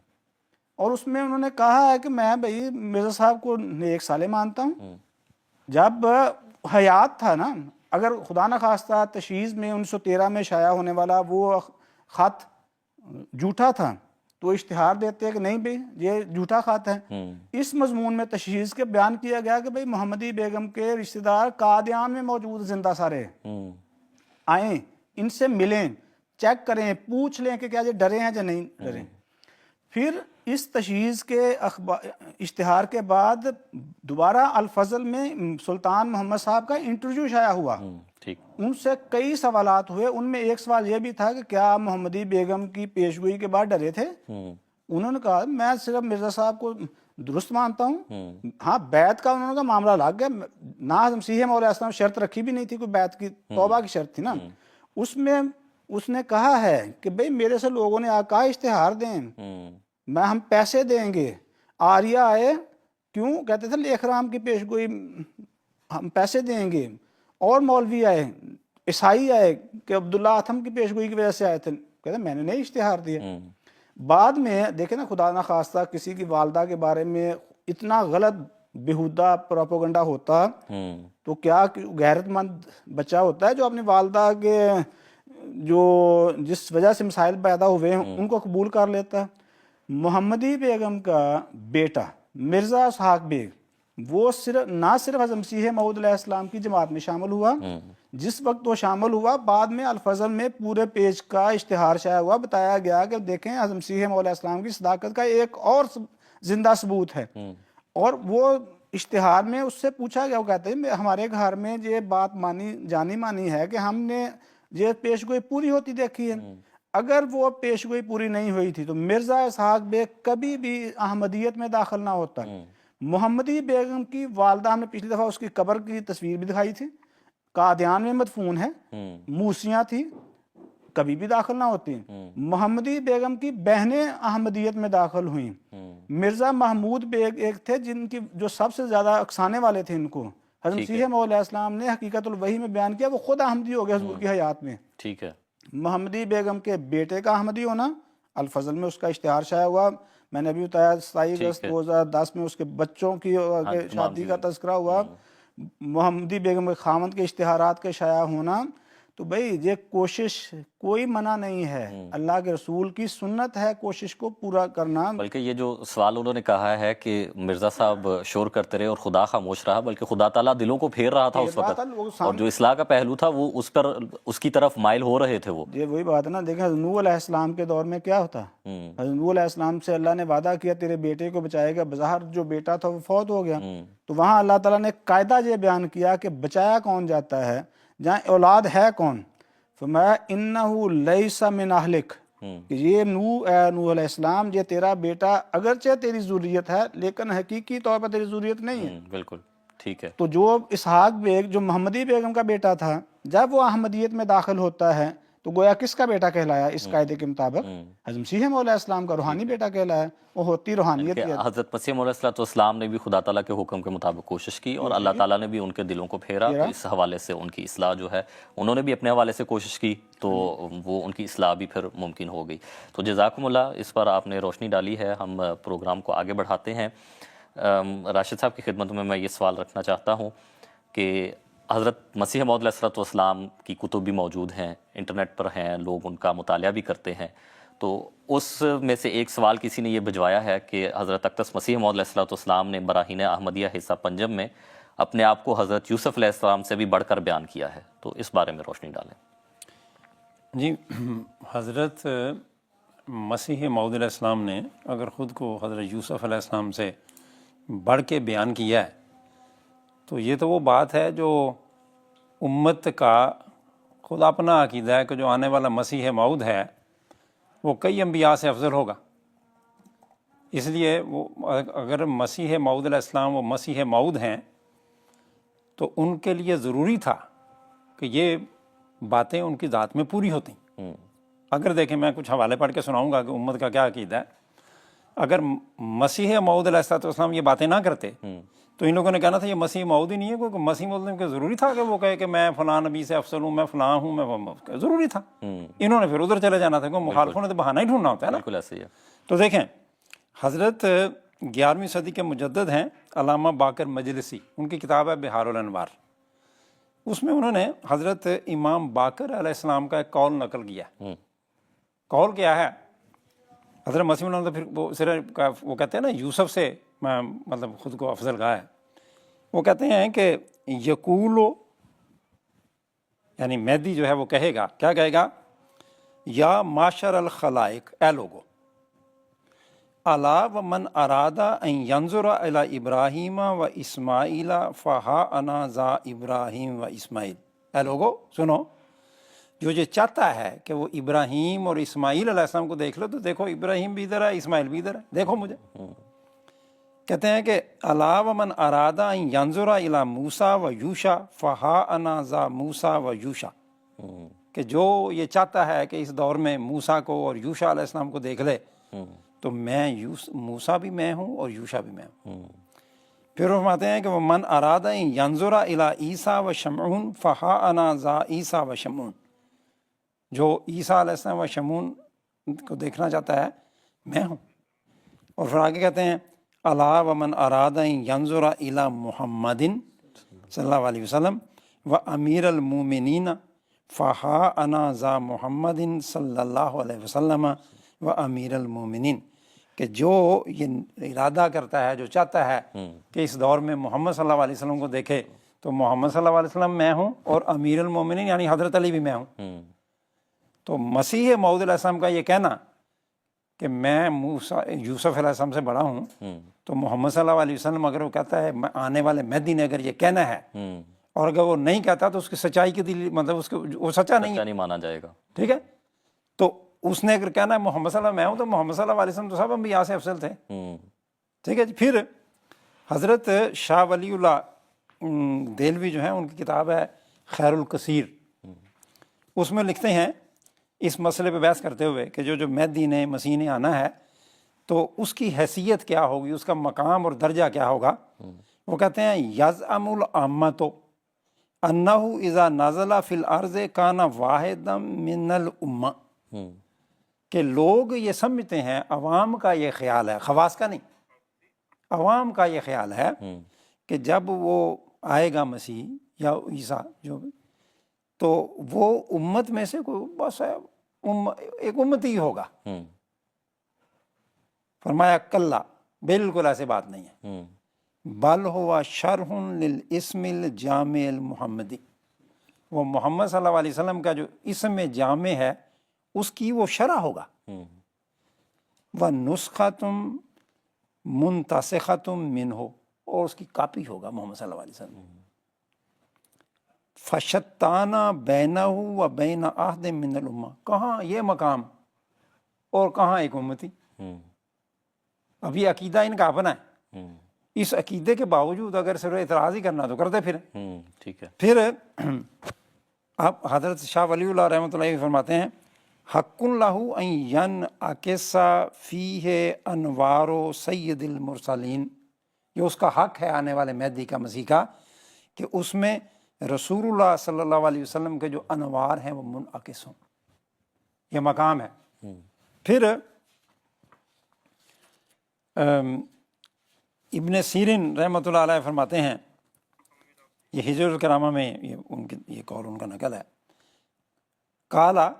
اور اس میں انہوں نے کہا ہے کہ میں بھائی مرزا صاحب کو نیک صالح مانتا ہوں۔ جب حیات تھا نا، اگر خدا نہ خواستہ تشہیز میں 1913 میں شائع ہونے والا وہ خط جھوٹا تھا تو اشتہار دیتے کہ نہیں بھائی یہ جھوٹا خط ہے۔ اس مضمون میں تشہیز کے بیان کیا گیا کہ بھائی محمدی بیگم کے رشتہ دار قادیان میں موجود زندہ سارے آئیں، ان سے ملیں، چیک کریں، پوچھ لیں کہ کیا یہ ڈرے ہیں یا نہیں ڈرے۔ پھر اس تشہیز کے اشتہار کے بعد دوبارہ الفضل میں سلطان محمد صاحب کا انٹرویو شائع ہوا، ان سے کئی سوالات ہوئے، ان میں ایک سوال یہ بھی تھا کہ کیا محمدی بیگم کی پیشگوئی کے بعد ڈرے تھے؟ انہوں نے کہا میں صرف مرزا صاحب کو درست مانتا ہوں، ہاں بیعت کا انہوں نے معاملہ لگ گیا، نہ حضرت مسیح موعود علیہ السلام شرط رکھی بھی نہیں تھی، کوئی بیعت کی توبہ کی شرط تھی نا، اس میں اس نے کہا ہے کہ بھئی میرے سے لوگوں نے کہا اشتہار دیں، ہم پیسے دیں گے، آریہ آئے، کیوں کہتے تھے اکرام کی پیشگوئی ہم پیسے دیں گے، اور مولوی آئے، عیسائی آئے کہ عبداللہ آتم کی پیشگوئی کی وجہ سے آئے تھے، کہتے میں نے نہیں اشتہار دیا۔ بعد میں دیکھیں نا خدا نہ خواستہ کسی کی والدہ کے بارے میں اتنا غلط بیہودہ پروپیگنڈا ہوتا تو کیا غیرت مند بچہ ہوتا ہے جو اپنی والدہ کے جو جس وجہ سے مسائل پیدا ہوئے ہیں ان کو قبول کر لیتا ہے۔ محمدی بیگم کا بیٹا مرزا اسحاق بیگ وہ نہ صرف حضرت مسیح موعود علیہ السلام کی جماعت میں شامل ہوا، جس وقت وہ شامل ہوا بعد میں الفضل میں پورے پیج کا اشتہار شائع ہوا، بتایا گیا کہ دیکھیں حضرت مسیح موعود علیہ السلام کی صداقت کا ایک اور زندہ ثبوت ہے، اور وہ اشتہار میں اس سے پوچھا گیا، وہ کہتے ہیں ہمارے گھر میں یہ بات جانی مانی ہے کہ ہم نے یہ پیشگوئی پوری ہوتی دیکھی ہے، اگر وہ پیشگوئی پوری نہیں ہوئی تھی تو مرزا اسحاق بیگ کبھی بھی احمدیت میں داخل نہ ہوتا۔ محمدی بیگم کی والدہ ہم نے پچھلی دفعہ اس کی قبر کی تصویر بھی دکھائی تھی، قادیان میں مدفون ہے، موسیاں تھی، کبھی بھی داخل نہ ہوتی. محمدی بیگم کی بہنیں احمدیت میں داخل ہوئیں. مرزا محمود بیگ ایک تھے جن کی جو سب سے زیادہ اکسانے والے تھے ان کو. حضرت مسیح موعود علیہ السلام نے حقیقت الوحی میں بیان کیا وہ خود احمدی ہو گئے حضور کی حیات میں. ٹھیک ہے. محمدی بیگم کے بیٹے کا احمدی ہونا، الفضل میں اس کا اشتہار شائع ہوا. میں نے ابھی بتایا 27 اگست 2010 میں اس کے بچوں کی شادی کا تذکرہ ہوا. محمدی بیگم کے خاوند کے اشتہارات کے شائع ہونا. تو بھئی یہ کوشش کوئی منع نہیں ہے، اللہ کے رسول کی سنت ہے کوشش کو پورا کرنا. بلکہ یہ جو سوال انہوں نے کہا ہے کہ مرزا صاحب شور کرتے رہے اور خدا خاموش رہا، بلکہ خدا تعالیٰ دلوں کو پھیر رہا تھا اس وقت، اور جو اصلاح کا پہلو تھا وہ اس کی طرف مائل ہو رہے تھے. وہ یہ وہی بات ہے نا. دیکھیں حضرت نوح علیہ السلام کے دور میں کیا ہوتا، حضرت نوح علیہ السلام سے اللہ نے وعدہ کیا تیرے بیٹے کو بچائے گا. بظاہر جو بیٹا تھا وہ فوت ہو گیا. تو وہاں اللہ تعالیٰ نے قاعدہ یہ بیان کیا کہ بچایا کون جاتا ہے، جہاں اولاد ہے کون. فرمایا انہو لیس من اہلک، کہ یہ نوح علیہ السلام یہ تیرا بیٹا اگرچہ تیری ذریت ہے لیکن حقیقی طور پر تیری ذریت نہیں ہے. بالکل ٹھیک ہے. تو جو اسحاق بیگ جو محمدی بیگم کا بیٹا تھا جب وہ احمدیت میں داخل ہوتا ہے تو گویا کس کا بیٹا کہلایا اس قاعدے کے مطابق؟ حضرت مسیح موعود علیہ السلام کا روحانی بیٹا کہلایا. وہ ہوتی روحانیت. حضرت مسیح موعود علیہ السلام نے بھی خدا تعالیٰ کے حکم کے مطابق کوشش کی اور اللہ تعالیٰ نے بھی ان کے دلوں کو پھیرا. تو اس حوالے سے ان کی اصلاح جو ہے انہوں نے بھی اپنے حوالے سے کوشش کی تو وہ ان کی اصلاح بھی پھر ممکن ہو گئی. تو جزاکم اللہ، اس پر آپ نے روشنی ڈالی ہے. ہم پروگرام کو آگے بڑھاتے ہیں. راشد صاحب کی خدمت میں یہ سوال رکھنا چاہتا ہوں کہ حضرت مسیح موعود علیہ السلام کی کتب بھی موجود ہیں، انٹرنیٹ پر ہیں، لوگ ان کا مطالعہ بھی کرتے ہیں. تو اس میں سے ایک سوال کسی نے یہ بھجوایا ہے کہ حضرت اقدس مسیح موعود علیہ السلام نے براہین احمدیہ حصہ پنجم میں اپنے آپ کو حضرت یوسف علیہ السلام سے بھی بڑھ کر بیان کیا ہے. تو اس بارے میں روشنی ڈالیں. جی، حضرت مسیح موعود علیہ السلام نے اگر خود کو حضرت یوسف علیہ السلام سے بڑھ کے بیان کیا ہے تو یہ تو وہ بات ہے جو امت کا خود اپنا عقیدہ ہے کہ جو آنے والا مسیح موعود ہے وہ کئی انبیاء سے افضل ہوگا. اس لیے وہ اگر مسیح موعود علیہ السلام وہ مسیح موعود ہیں تو ان کے لیے ضروری تھا کہ یہ باتیں ان کی ذات میں پوری ہوتی. اگر دیکھیں میں کچھ حوالے پڑھ کے سناؤں گا کہ امت کا کیا عقیدہ ہے. اگر مسیح موعود علیہ السلام یہ باتیں نہ کرتے تو ان لوگوں نے کہنا تھا یہ مسیح موعود ہی نہیں ہے، کیونکہ مسیح موعود کے ضروری تھا کہ وہ کہے کہ میں فلاں نبی سے افضل ہوں، میں فلاں ہوں، میں ضروری تھا. انہوں نے پھر ادھر چلے جانا تھا، کیونکہ مخالفوں نے تو بہانہ ہی ڈھونڈنا ہوتا ہے نا. بالکل ایسے ہی ہے. تو دیکھیں حضرت 11ویں صدی کے مجدد ہیں علامہ باقر مجلسی، ان کی کتاب ہے بہار الانوار. اس میں انہوں نے حضرت امام باقر علیہ السلام کا ایک قول نقل کیا. قول کیا ہے؟ حضرت مسیح نے پھر وہ کہتے ہیں نا یوسف سے میں مطلب خود کو افضل کہا ہے. وہ کہتے ہیں کہ یقولو یعنی مہدی جو ہے وہ کہے گا، کیا کہے گا؟ یا معاشر الخلائق، اے لوگو، الا ومن ارادہ ان ینظر الی ابراہیم و اسماعیل فہا انا ذا ابراہیم و اسماعیل. اے لوگو سنو، جو یہ چاہتا ہے کہ وہ ابراہیم اور اسماعیل علیہ السلام کو دیکھ لو تو دیکھو ابراہیم بھی ادھر ہے، اسماعیل بھی ادھر ہے، دیکھو مجھے. کہتے ہیں کہ الا ومن ارادہ ان ینظر الی موسیٰ و یوشع فہا انا ذا موسیٰ و یوشع، کہ جو یہ چاہتا ہے کہ اس دور میں موسیٰ کو اور یوشع علیہ السلام کو دیکھ لے تو میں موسیٰ بھی میں ہوں اور یوشع بھی میں ہوں. پھر وہ فرماتے ہیں کہ وہ من ارادہ ان ینظر الی عیسیٰ و شمعون فہا انا ذا عیسیٰ و شمعون، جو عیسیٰ علیہ السلام و شمعون کو دیکھنا چاہتا ہے میں ہوں. اور پھر آگے کہتے ہیں الا ومن ارادہ ان ینظر الی محمد صلی اللہ علیہ وسلم و امیر المومنین فہا انا ذا محمد صلی اللہ علیہ وسلم و امیر المومنین، کہ جو یہ ارادہ کرتا ہے، جو چاہتا ہے کہ اس دور میں محمد صلی اللہ علیہ وسلم کو دیکھے تو محمد صلی اللہ علیہ وسلم میں ہوں اور امیر المومنین یعنی حضرت علی بھی میں ہوں. تو مسیح موعود علیہ السلام کا یہ کہنا کہ میں یوسف علیہ السلام سے بڑا ہوں تو محمد صلی اللہ علیہ وسلم اگر وہ کہتا ہے آنے والے مہدی نے اگر یہ کہنا ہے اور اگر وہ نہیں کہتا تو اس کی سچائی کی دلیل مطلب اس کو وہ سچا نہیں مانا جائے گا. ٹھیک ہے. تو اس نے اگر کہنا ہے محمد صلی اللہ میں ہوں تو محمد صلی اللہ علیہ وسلم تو سب انبیاء سے افضل تھے. ٹھیک ہے جی. پھر حضرت شاہ ولی اللہ دہلوی جو ہیں ان کی کتاب ہے خیر الکثیر، اس میں لکھتے ہیں اس مسئلے پہ بحث کرتے ہوئے کہ جو مہدی نے مسیح نے آنا ہے تو اس کی حیثیت کیا ہوگی، اس کا مقام اور درجہ کیا ہوگا. وہ کہتے ہیں یزعم العامۃ انہ اذا نزل فی الارض کان واحدا من الامہ، کہ لوگ یہ سمجھتے ہیں، عوام کا یہ خیال ہے، خواص کا نہیں، عوام کا یہ خیال ہے کہ جب وہ آئے گا مسیح یا عیسیٰ جو بھی، تو وہ امت میں سے کوئی بس ایک امتی ہی ہوگا. فرمایا کلا، بالکل ایسے بات نہیں ہے، بل ہوا شرح للاسم الجامع المحمدی، وہ محمد صلی اللہ علیہ وسلم کا جو اسم جامع ہے اس کی وہ شرح ہوگا. وَنُسْخَةٌ مُنْتَسِخَةٌ مِّنْهُ، اور اس کی کاپی ہوگا محمد صلی اللہ علیہ وسلم. فَشَتَّانَ بَيْنَهُ وَبَيْنَ عَهْدٍ مِّنَ الْأُمَّةِ، کہاں یہ مقام اور کہاں ایک امتی. اب یہ عقیدہ ان کا اپنا ہے، اس عقیدے کے باوجود اگر صرف اعتراض ہی کرنا تو کرتے پھر. ٹھیک ہے. پھر آپ حضرت شاہ ولی اللہ رحمۃ اللہ علیہ فرماتے ہیں حق لہ ان ینعکس فیہ انوار سید المرسلین، یہ اس کا حق ہے آنے والے مہدی کا، مسیح کا، کہ اس میں رسول اللہ صلی اللہ علیہ وسلم کے جو انوار ہیں وہ منعکس ہوں. یہ مقام ہے. پھر ابن سیرین رحمۃ اللہ علیہ فرماتے ہیں، یہ ہجر الکرامہ میں یہ قول ان کا نقل ہے، قالا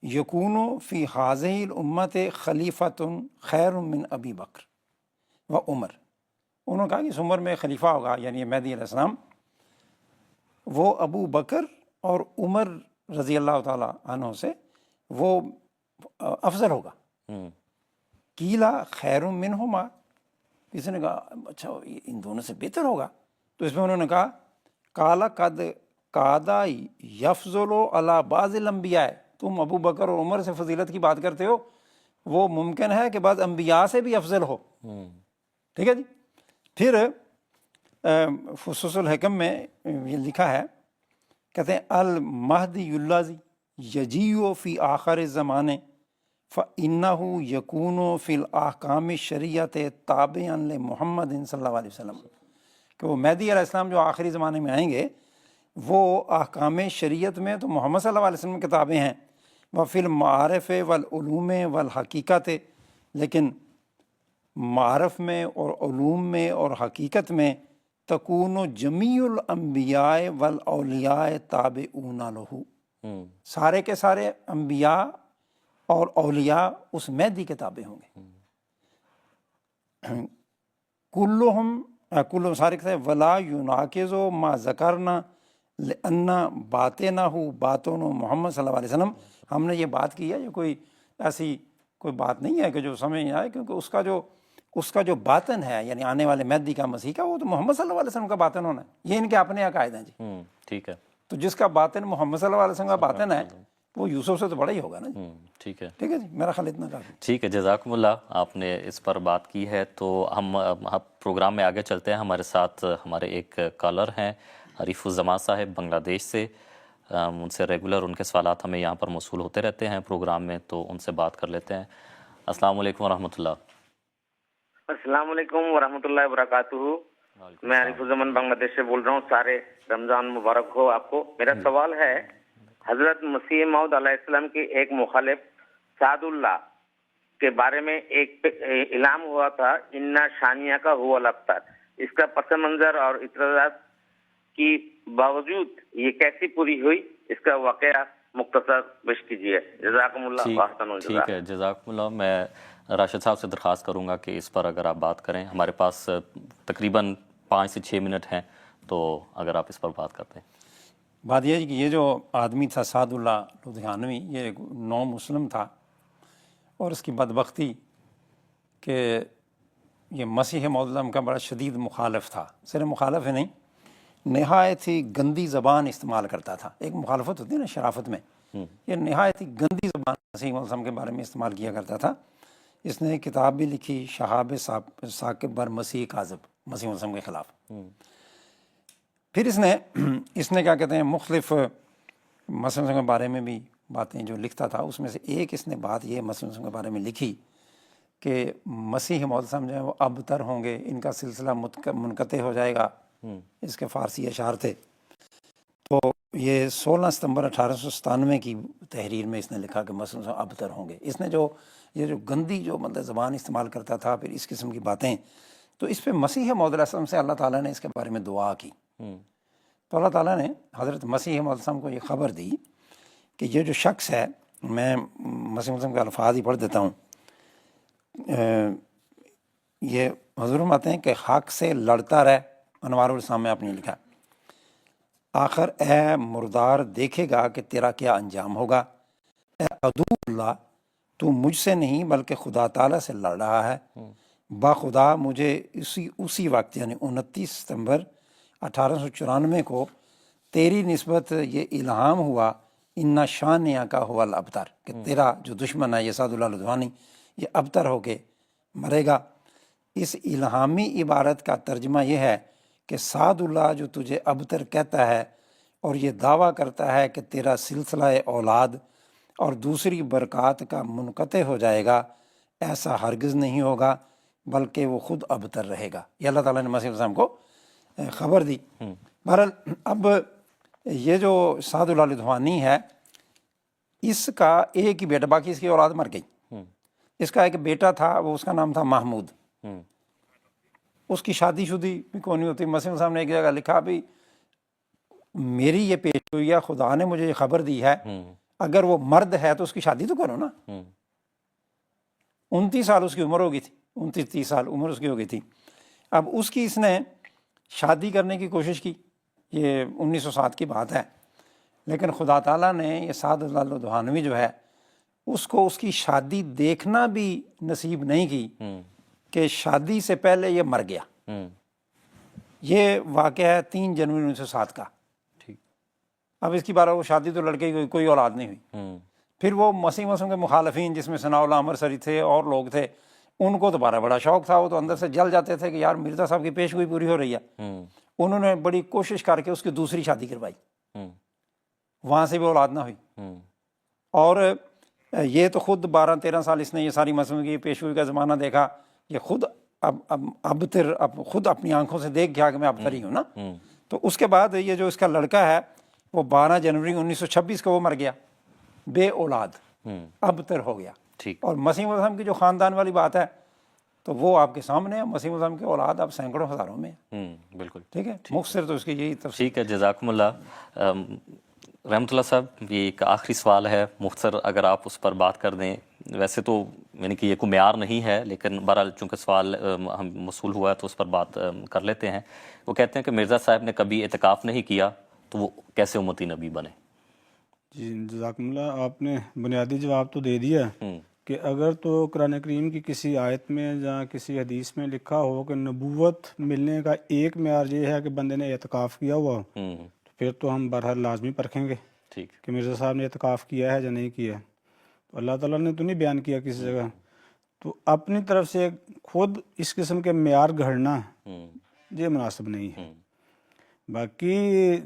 یکون فی ہذہ الامت خلیفۃ خیر من ابی بکر و عمر. انہوں نے کہا کہ اس عمر میں خلیفہ ہوگا، یعنی مہدی علیہ السلام، وہ ابو بکر اور عمر رضی اللہ تعالیٰ عنہ سے وہ افضل ہوگا. قیلا خیر منہما، کسی نے کہا اچھا ان دونوں سے بہتر ہوگا، تو اس میں انہوں نے کہا قال قد قادا یفضل علی بعض الانبیاء، تم ابو بکر اور عمر سے فضیلت کی بات کرتے ہو، وہ ممکن ہے کہ بعض انبیاء سے بھی افضل ہو. ٹھیک ہے جی. پھر فصوص الحکم میں یہ لکھا ہے، کہتے ہیں المہدی الذی یجیء فی آخر الزمان فإنہ یکون فی الاحکام الشرعیۃ تابعا لمحمد صلی اللہ علیہ وسلم، کہ وہ مہدی علیہ السلام جو آخری زمانے میں آئیں گے وہ احکام شریعت میں تو محمد صلی اللہ علیہ وسلم کے تابع ہیں، وفی المعارف والعلوم والحقیقت، لیکن معارف میں اور علوم میں اور حقیقت میں تکون جمیع الانبیاء والاولیاء تابعون لہ، سارے کے سارے انبیاء اور اولیاء اس مہدی کے تابع ہوں گے. کلہم سارے کے سارے ولا یناقض ما ذکرنا لأن باطنہ باطن محمد صلی اللہ علیہ وسلم. ہم نے یہ بات کی ہے، یہ کوئی ایسی کوئی بات نہیں ہے کہ جو سمجھ نہیں آئے، کیونکہ اس کا جو باطن ہے یعنی آنے والے مہدی کا، مسیح کا، وہ تو محمد صلی اللہ علیہ وسلم کا باطن ہونا ہے. یہ ان کے اپنے عقائد ہیں جی. ٹھیک ہے. تو جس کا باطن محمد صلی اللہ علیہ وسلم کا باطن ہے وہ یوسف سے تو بڑا ہی ہوگا نا جی. ٹھیک ہے. ٹھیک ہے جی، میرا خیال اتنا کافی. ٹھیک ہے، جزاکم اللہ، آپ نے اس پر بات کی ہے. تو ہم پروگرام میں آگے چلتے ہیں. ہمارے ساتھ ہمارے ایک کالر ہیں عریف الزمان صاحب بنگلہ دیش سے. ان سے ریگولر ان کے سوالات ہمیں یہاں پر موصول ہوتے رہتے ہیں پروگرام میں، تو ان سے بات کر لیتے ہیں. السلام علیکم ورحمۃ اللہ. السلام علیکم ورحمۃ اللہ وبرکاتہ. میں عریف الزمان بنگلہ دیش سے بول رہا ہوں. سارے رمضان مبارک ہو آپ کو. میرا سوال ہے، حضرت مسیح موعود علیہ السلام کے ایک مخالف سعد اللہ کے بارے میں ایک اعلان ہوا تھا انا شانیہ کا هو الابتر، اس کا پس منظر اور اعتراضات کی باوجود یہ کیسی پوری ہوئی، اس کا واقعہ مختصر پیش کیجیے. جزاکم اللہ. ٹھیک ہے، جزاکم اللہ. میں راشد صاحب سے درخواست کروں گا کہ اس پر اگر آپ بات کریں. ہمارے پاس تقریباً 5 سے 6 منٹ ہیں، تو اگر آپ اس پر بات کرتے ہیں. بات یہ ہے کہ یہ جو آدمی تھا سعد اللہ لدھیانوی، یہ ایک نو مسلم تھا، اور اس کی بدبختی کہ یہ مسیح موعود کا بڑا شدید مخالف تھا. صرف مخالف ہی نہیں، نہایت ہی گندی زبان استعمال کرتا تھا. ایک مخالفت ہوتی ہے نا شرافت میں، یہ نہایت ہی گندی زبان مسیح موعود کے بارے میں استعمال کیا کرتا تھا. اس نے کتاب بھی لکھی شہاب ثاقب بر مسیح کاذب، مسیح موعود کے خلاف. پھر اس نے کیا کہتے ہیں مختلف مسئلوں کے بارے میں بھی باتیں جو لکھتا تھا اس میں سے ایک اس نے بات یہ مسیح کے بارے میں لکھی کہ مسیح موعود صاحب جو ہے وہ ابتر ہوں گے، ان کا سلسلہ منقطع ہو جائے گا. اس کے فارسی اشعار تھے. تو یہ 16 ستمبر 1897 کی تحریر میں اس نے لکھا کہ مسیح موعود ابتر ہوں گے. اس نے جو یہ جو گندی جو مطلب زبان استعمال کرتا تھا، پھر اس قسم کی باتیں، تو اس پہ مسیح موعود علیہ السلام سے اللہ تعالیٰ نے اس کے بارے میں دعا کی. تو اللہ تعالیٰ نے حضرت مسیح موعود السلام کو یہ خبر دی کہ یہ جو شخص ہے، میں مسیح موعود کے الفاظ ہی پڑھ دیتا ہوں. یہ حضور فرماتے ہیں کہ حق سے لڑتا رہ، انوار الاسلام میں آپ نے لکھا. آخر اے مردار دیکھے گا کہ تیرا کیا انجام ہوگا. اے عدو اللہ، تو مجھ سے نہیں بلکہ خدا تعالیٰ سے لڑ رہا ہے. باخدا مجھے اسی وقت یعنی 29 ستمبر 1894 کو تیری نسبت یہ الہام ہوا، انا شانیہ کا ہوا الابتر، کہ تیرا جو دشمن ہے یہ سعد اللہ لدھوانی یہ ابتر ہو کے مرے گا. اس الہامی عبارت کا ترجمہ یہ ہے کہ سعد اللہ جو تجھے ابتر کہتا ہے اور یہ دعویٰ کرتا ہے کہ تیرا سلسلہ اولاد اور دوسری برکات کا منقطع ہو جائے گا، ایسا ہرگز نہیں ہوگا بلکہ وہ خود ابتر رہے گا. یہ اللہ تعالیٰ نے مسیح السلام کو خبر دی. بہرحال اب یہ جو سعد اللہ لدھوانی ہے، اس کا ایک ہی بیٹا، باقی اس کی اولاد مر گئی. اس کا ایک بیٹا تھا، وہ اس کا نام تھا محمود. اس کی شادی شدی بھی کوئی نہیں ہوتی. مسیح صاحب نے ایک جگہ لکھا بھی میری یہ پیش ہوئی ہے، خدا نے مجھے یہ خبر دی ہے، اگر وہ مرد ہے تو اس کی شادی تو کرو نا. 29 سال اس کی عمر ہو گئی تھی، 29-30 سال عمر اس کی ہو گئی تھی. اب اس کی اس نے شادی کرنے کی کوشش کی، یہ 1907 کی بات ہے، لیکن خدا تعالیٰ نے یہ سعد اللہ لدھوانوی جو ہے اس کو اس کی شادی دیکھنا بھی نصیب نہیں کی کہ شادی سے پہلے یہ مر گیا. یہ واقعہ ہے 3 جنوری 1907 کا. اب اس کی بارہ وہ شادی تو لڑکے کی کوئی اولاد نہیں ہوئی. پھر وہ مسیح موعود کے مخالفین جس میں ثناء اللہ امرسری تھے اور لوگ تھے، ان کو دوبارہ بڑا شوق تھا، وہ تو اندر سے جل جاتے تھے کہ یار مرزا صاحب کی پیش گوئی پوری ہو رہی ہے. انہوں نے بڑی کوشش کر کے اس کی دوسری شادی کروائی، وہاں سے بھی اولاد نہ ہوئی. اور یہ تو خود 12-13 سال اس نے یہ ساری مسلم کی پیش گوئی کا زمانہ دیکھا. یہ خود اب خود اپنی آنکھوں سے دیکھ گیا کہ میں ابتر ہی ہوں نا. تو اس کے بعد یہ جو اس کا لڑکا ہے وہ 12 جنوری 1926 کو وہ مر گیا بے اولاد، ابتر ہو گیا. اور مسیح موعود کی جو خاندان والی بات ہے تو وہ آپ کے سامنے ہے. مسیح موعود کی اولاد اب سینکڑوں ہزاروں میں ہے. بالکل ٹھیک ہے، مختصر تو اس کی یہی تفصیل. ٹھیک ہے، جزاکم اللہ. رحمۃ اللہ صاحب، یہ ایک آخری سوال ہے، مختصر اگر آپ اس پر بات کر دیں. ویسے تو یعنی کہ یہ کوئی معیار نہیں ہے، لیکن بہرحال چونکہ سوال ہم موصول ہوا ہے تو اس پر بات کر لیتے ہیں. وہ کہتے ہیں کہ مرزا صاحب نے کبھی اعتکاف نہیں کیا تو وہ کیسے امتی نبی بنے؟ جی جزاکم اللہ، آپ نے بنیادی جواب تو دے دیا کہ اگر تو قرآن کریم کی کسی آیت میں یا کسی حدیث میں لکھا ہو کہ نبوت ملنے کا ایک معیار یہ ہے کہ بندے نے اعتکاف کیا ہوا ہو، تو پھر تو ہم بہرحال لازمی پرکھیں گے کہ مرزا صاحب نے اعتکاف کیا ہے یا نہیں کیا. تو اللہ تعالیٰ نے تو نہیں بیان کیا کسی جگہ. تو اپنی طرف سے خود اس قسم کے معیار گھڑنا یہ مناسب نہیں ہے. باقی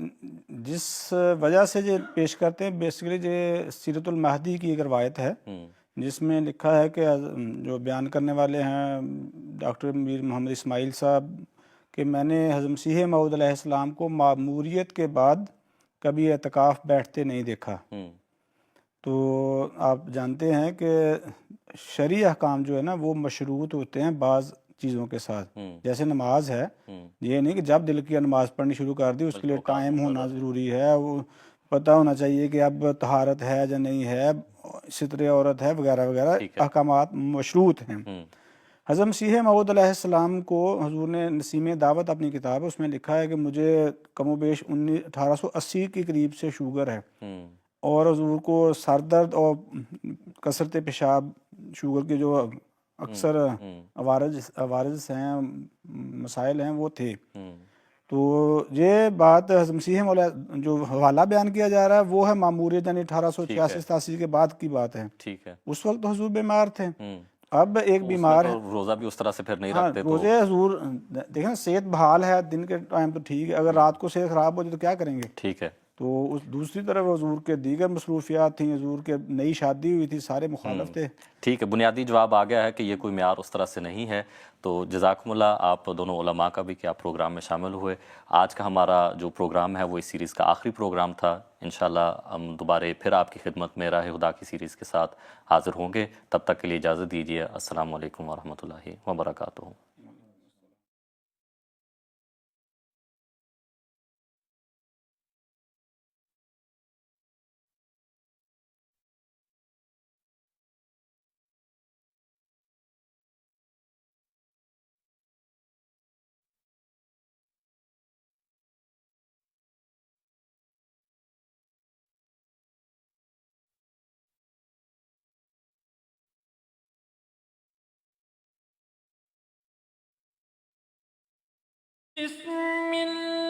جس وجہ سے یہ پیش کرتے ہیں بیسیکلی یہ سیرت المہدی کی ایک روایت ہے جس میں لکھا ہے کہ جو بیان کرنے والے ہیں ڈاکٹر میر محمد اسماعیل صاحب کہ میں نے حضرت مسیح موعود علیہ السلام کو معموریت کے بعد کبھی اعتکاف بیٹھتے نہیں دیکھا. تو آپ جانتے ہیں کہ شرعی احکام جو ہے نا وہ مشروط ہوتے ہیں بعض چیزوں کے ساتھ. جیسے نماز ہے، یہ نہیں کہ جب دل کی نماز پڑھنی شروع کر دی اس کے لیے ٹائم ہونا ضروری ہے، وہ پتہ ہونا چاہیے کہ اب طہارت ہے یا نہیں ہے، ستر عورت ہے وغیرہ وغیرہ احکامات مشروط ہیں. حضرت مسیح موعود علیہ السلام کو حضور نے نسیم دعوت اپنی کتاب ہے اس میں لکھا ہے کہ مجھے کم و بیش 1880 کے قریب سے شوگر ہے، اور حضور کو سر درد اور کثرت پیشاب، شوگر کے جو اکثر عوارض ہیں، مسائل ہیں وہ تھے. تو یہ بات حضرت مسیح موعود جو حوالہ بیان کیا جا رہا ہے وہ ہے معموریت یعنی 1886-87 کے بعد کی بات ہے. اس وقت حضور بیمار تھے. اب ایک بیمار ہے، روزہ بھی اس طرح سے پھر نہیں رکھتے. روزے حضور دیکھیں صحت بحال ہے، دن کے ٹائم تو ٹھیک ہے، اگر رات کو صحت خراب ہو جائے تو کیا کریں گے؟ ٹھیک ہے. تو اس دوسری طرف حضور کے دیگر مصروفیات تھیں، حضور کے نئی شادی ہوئی تھی، سارے مخالف تھے۔ ٹھیک ہے، بنیادی جواب آ گیا ہے کہ یہ کوئی معیار اس طرح سے نہیں ہے۔ تو جزاکم اللہ آپ دونوں علماء کا بھی کہ آپ پروگرام میں شامل ہوئے۔ آج کا ہمارا جو پروگرام ہے وہ اس سیریز کا آخری پروگرام تھا۔ انشاءاللہ ہم دوبارہ پھر آپ کی خدمت میں راہ خدا کی سیریز کے ساتھ حاضر ہوں گے۔ تب تک کے لیے اجازت دیجیے۔ السلام علیکم ورحمۃ اللہ وبرکاتہ۔ بسم الله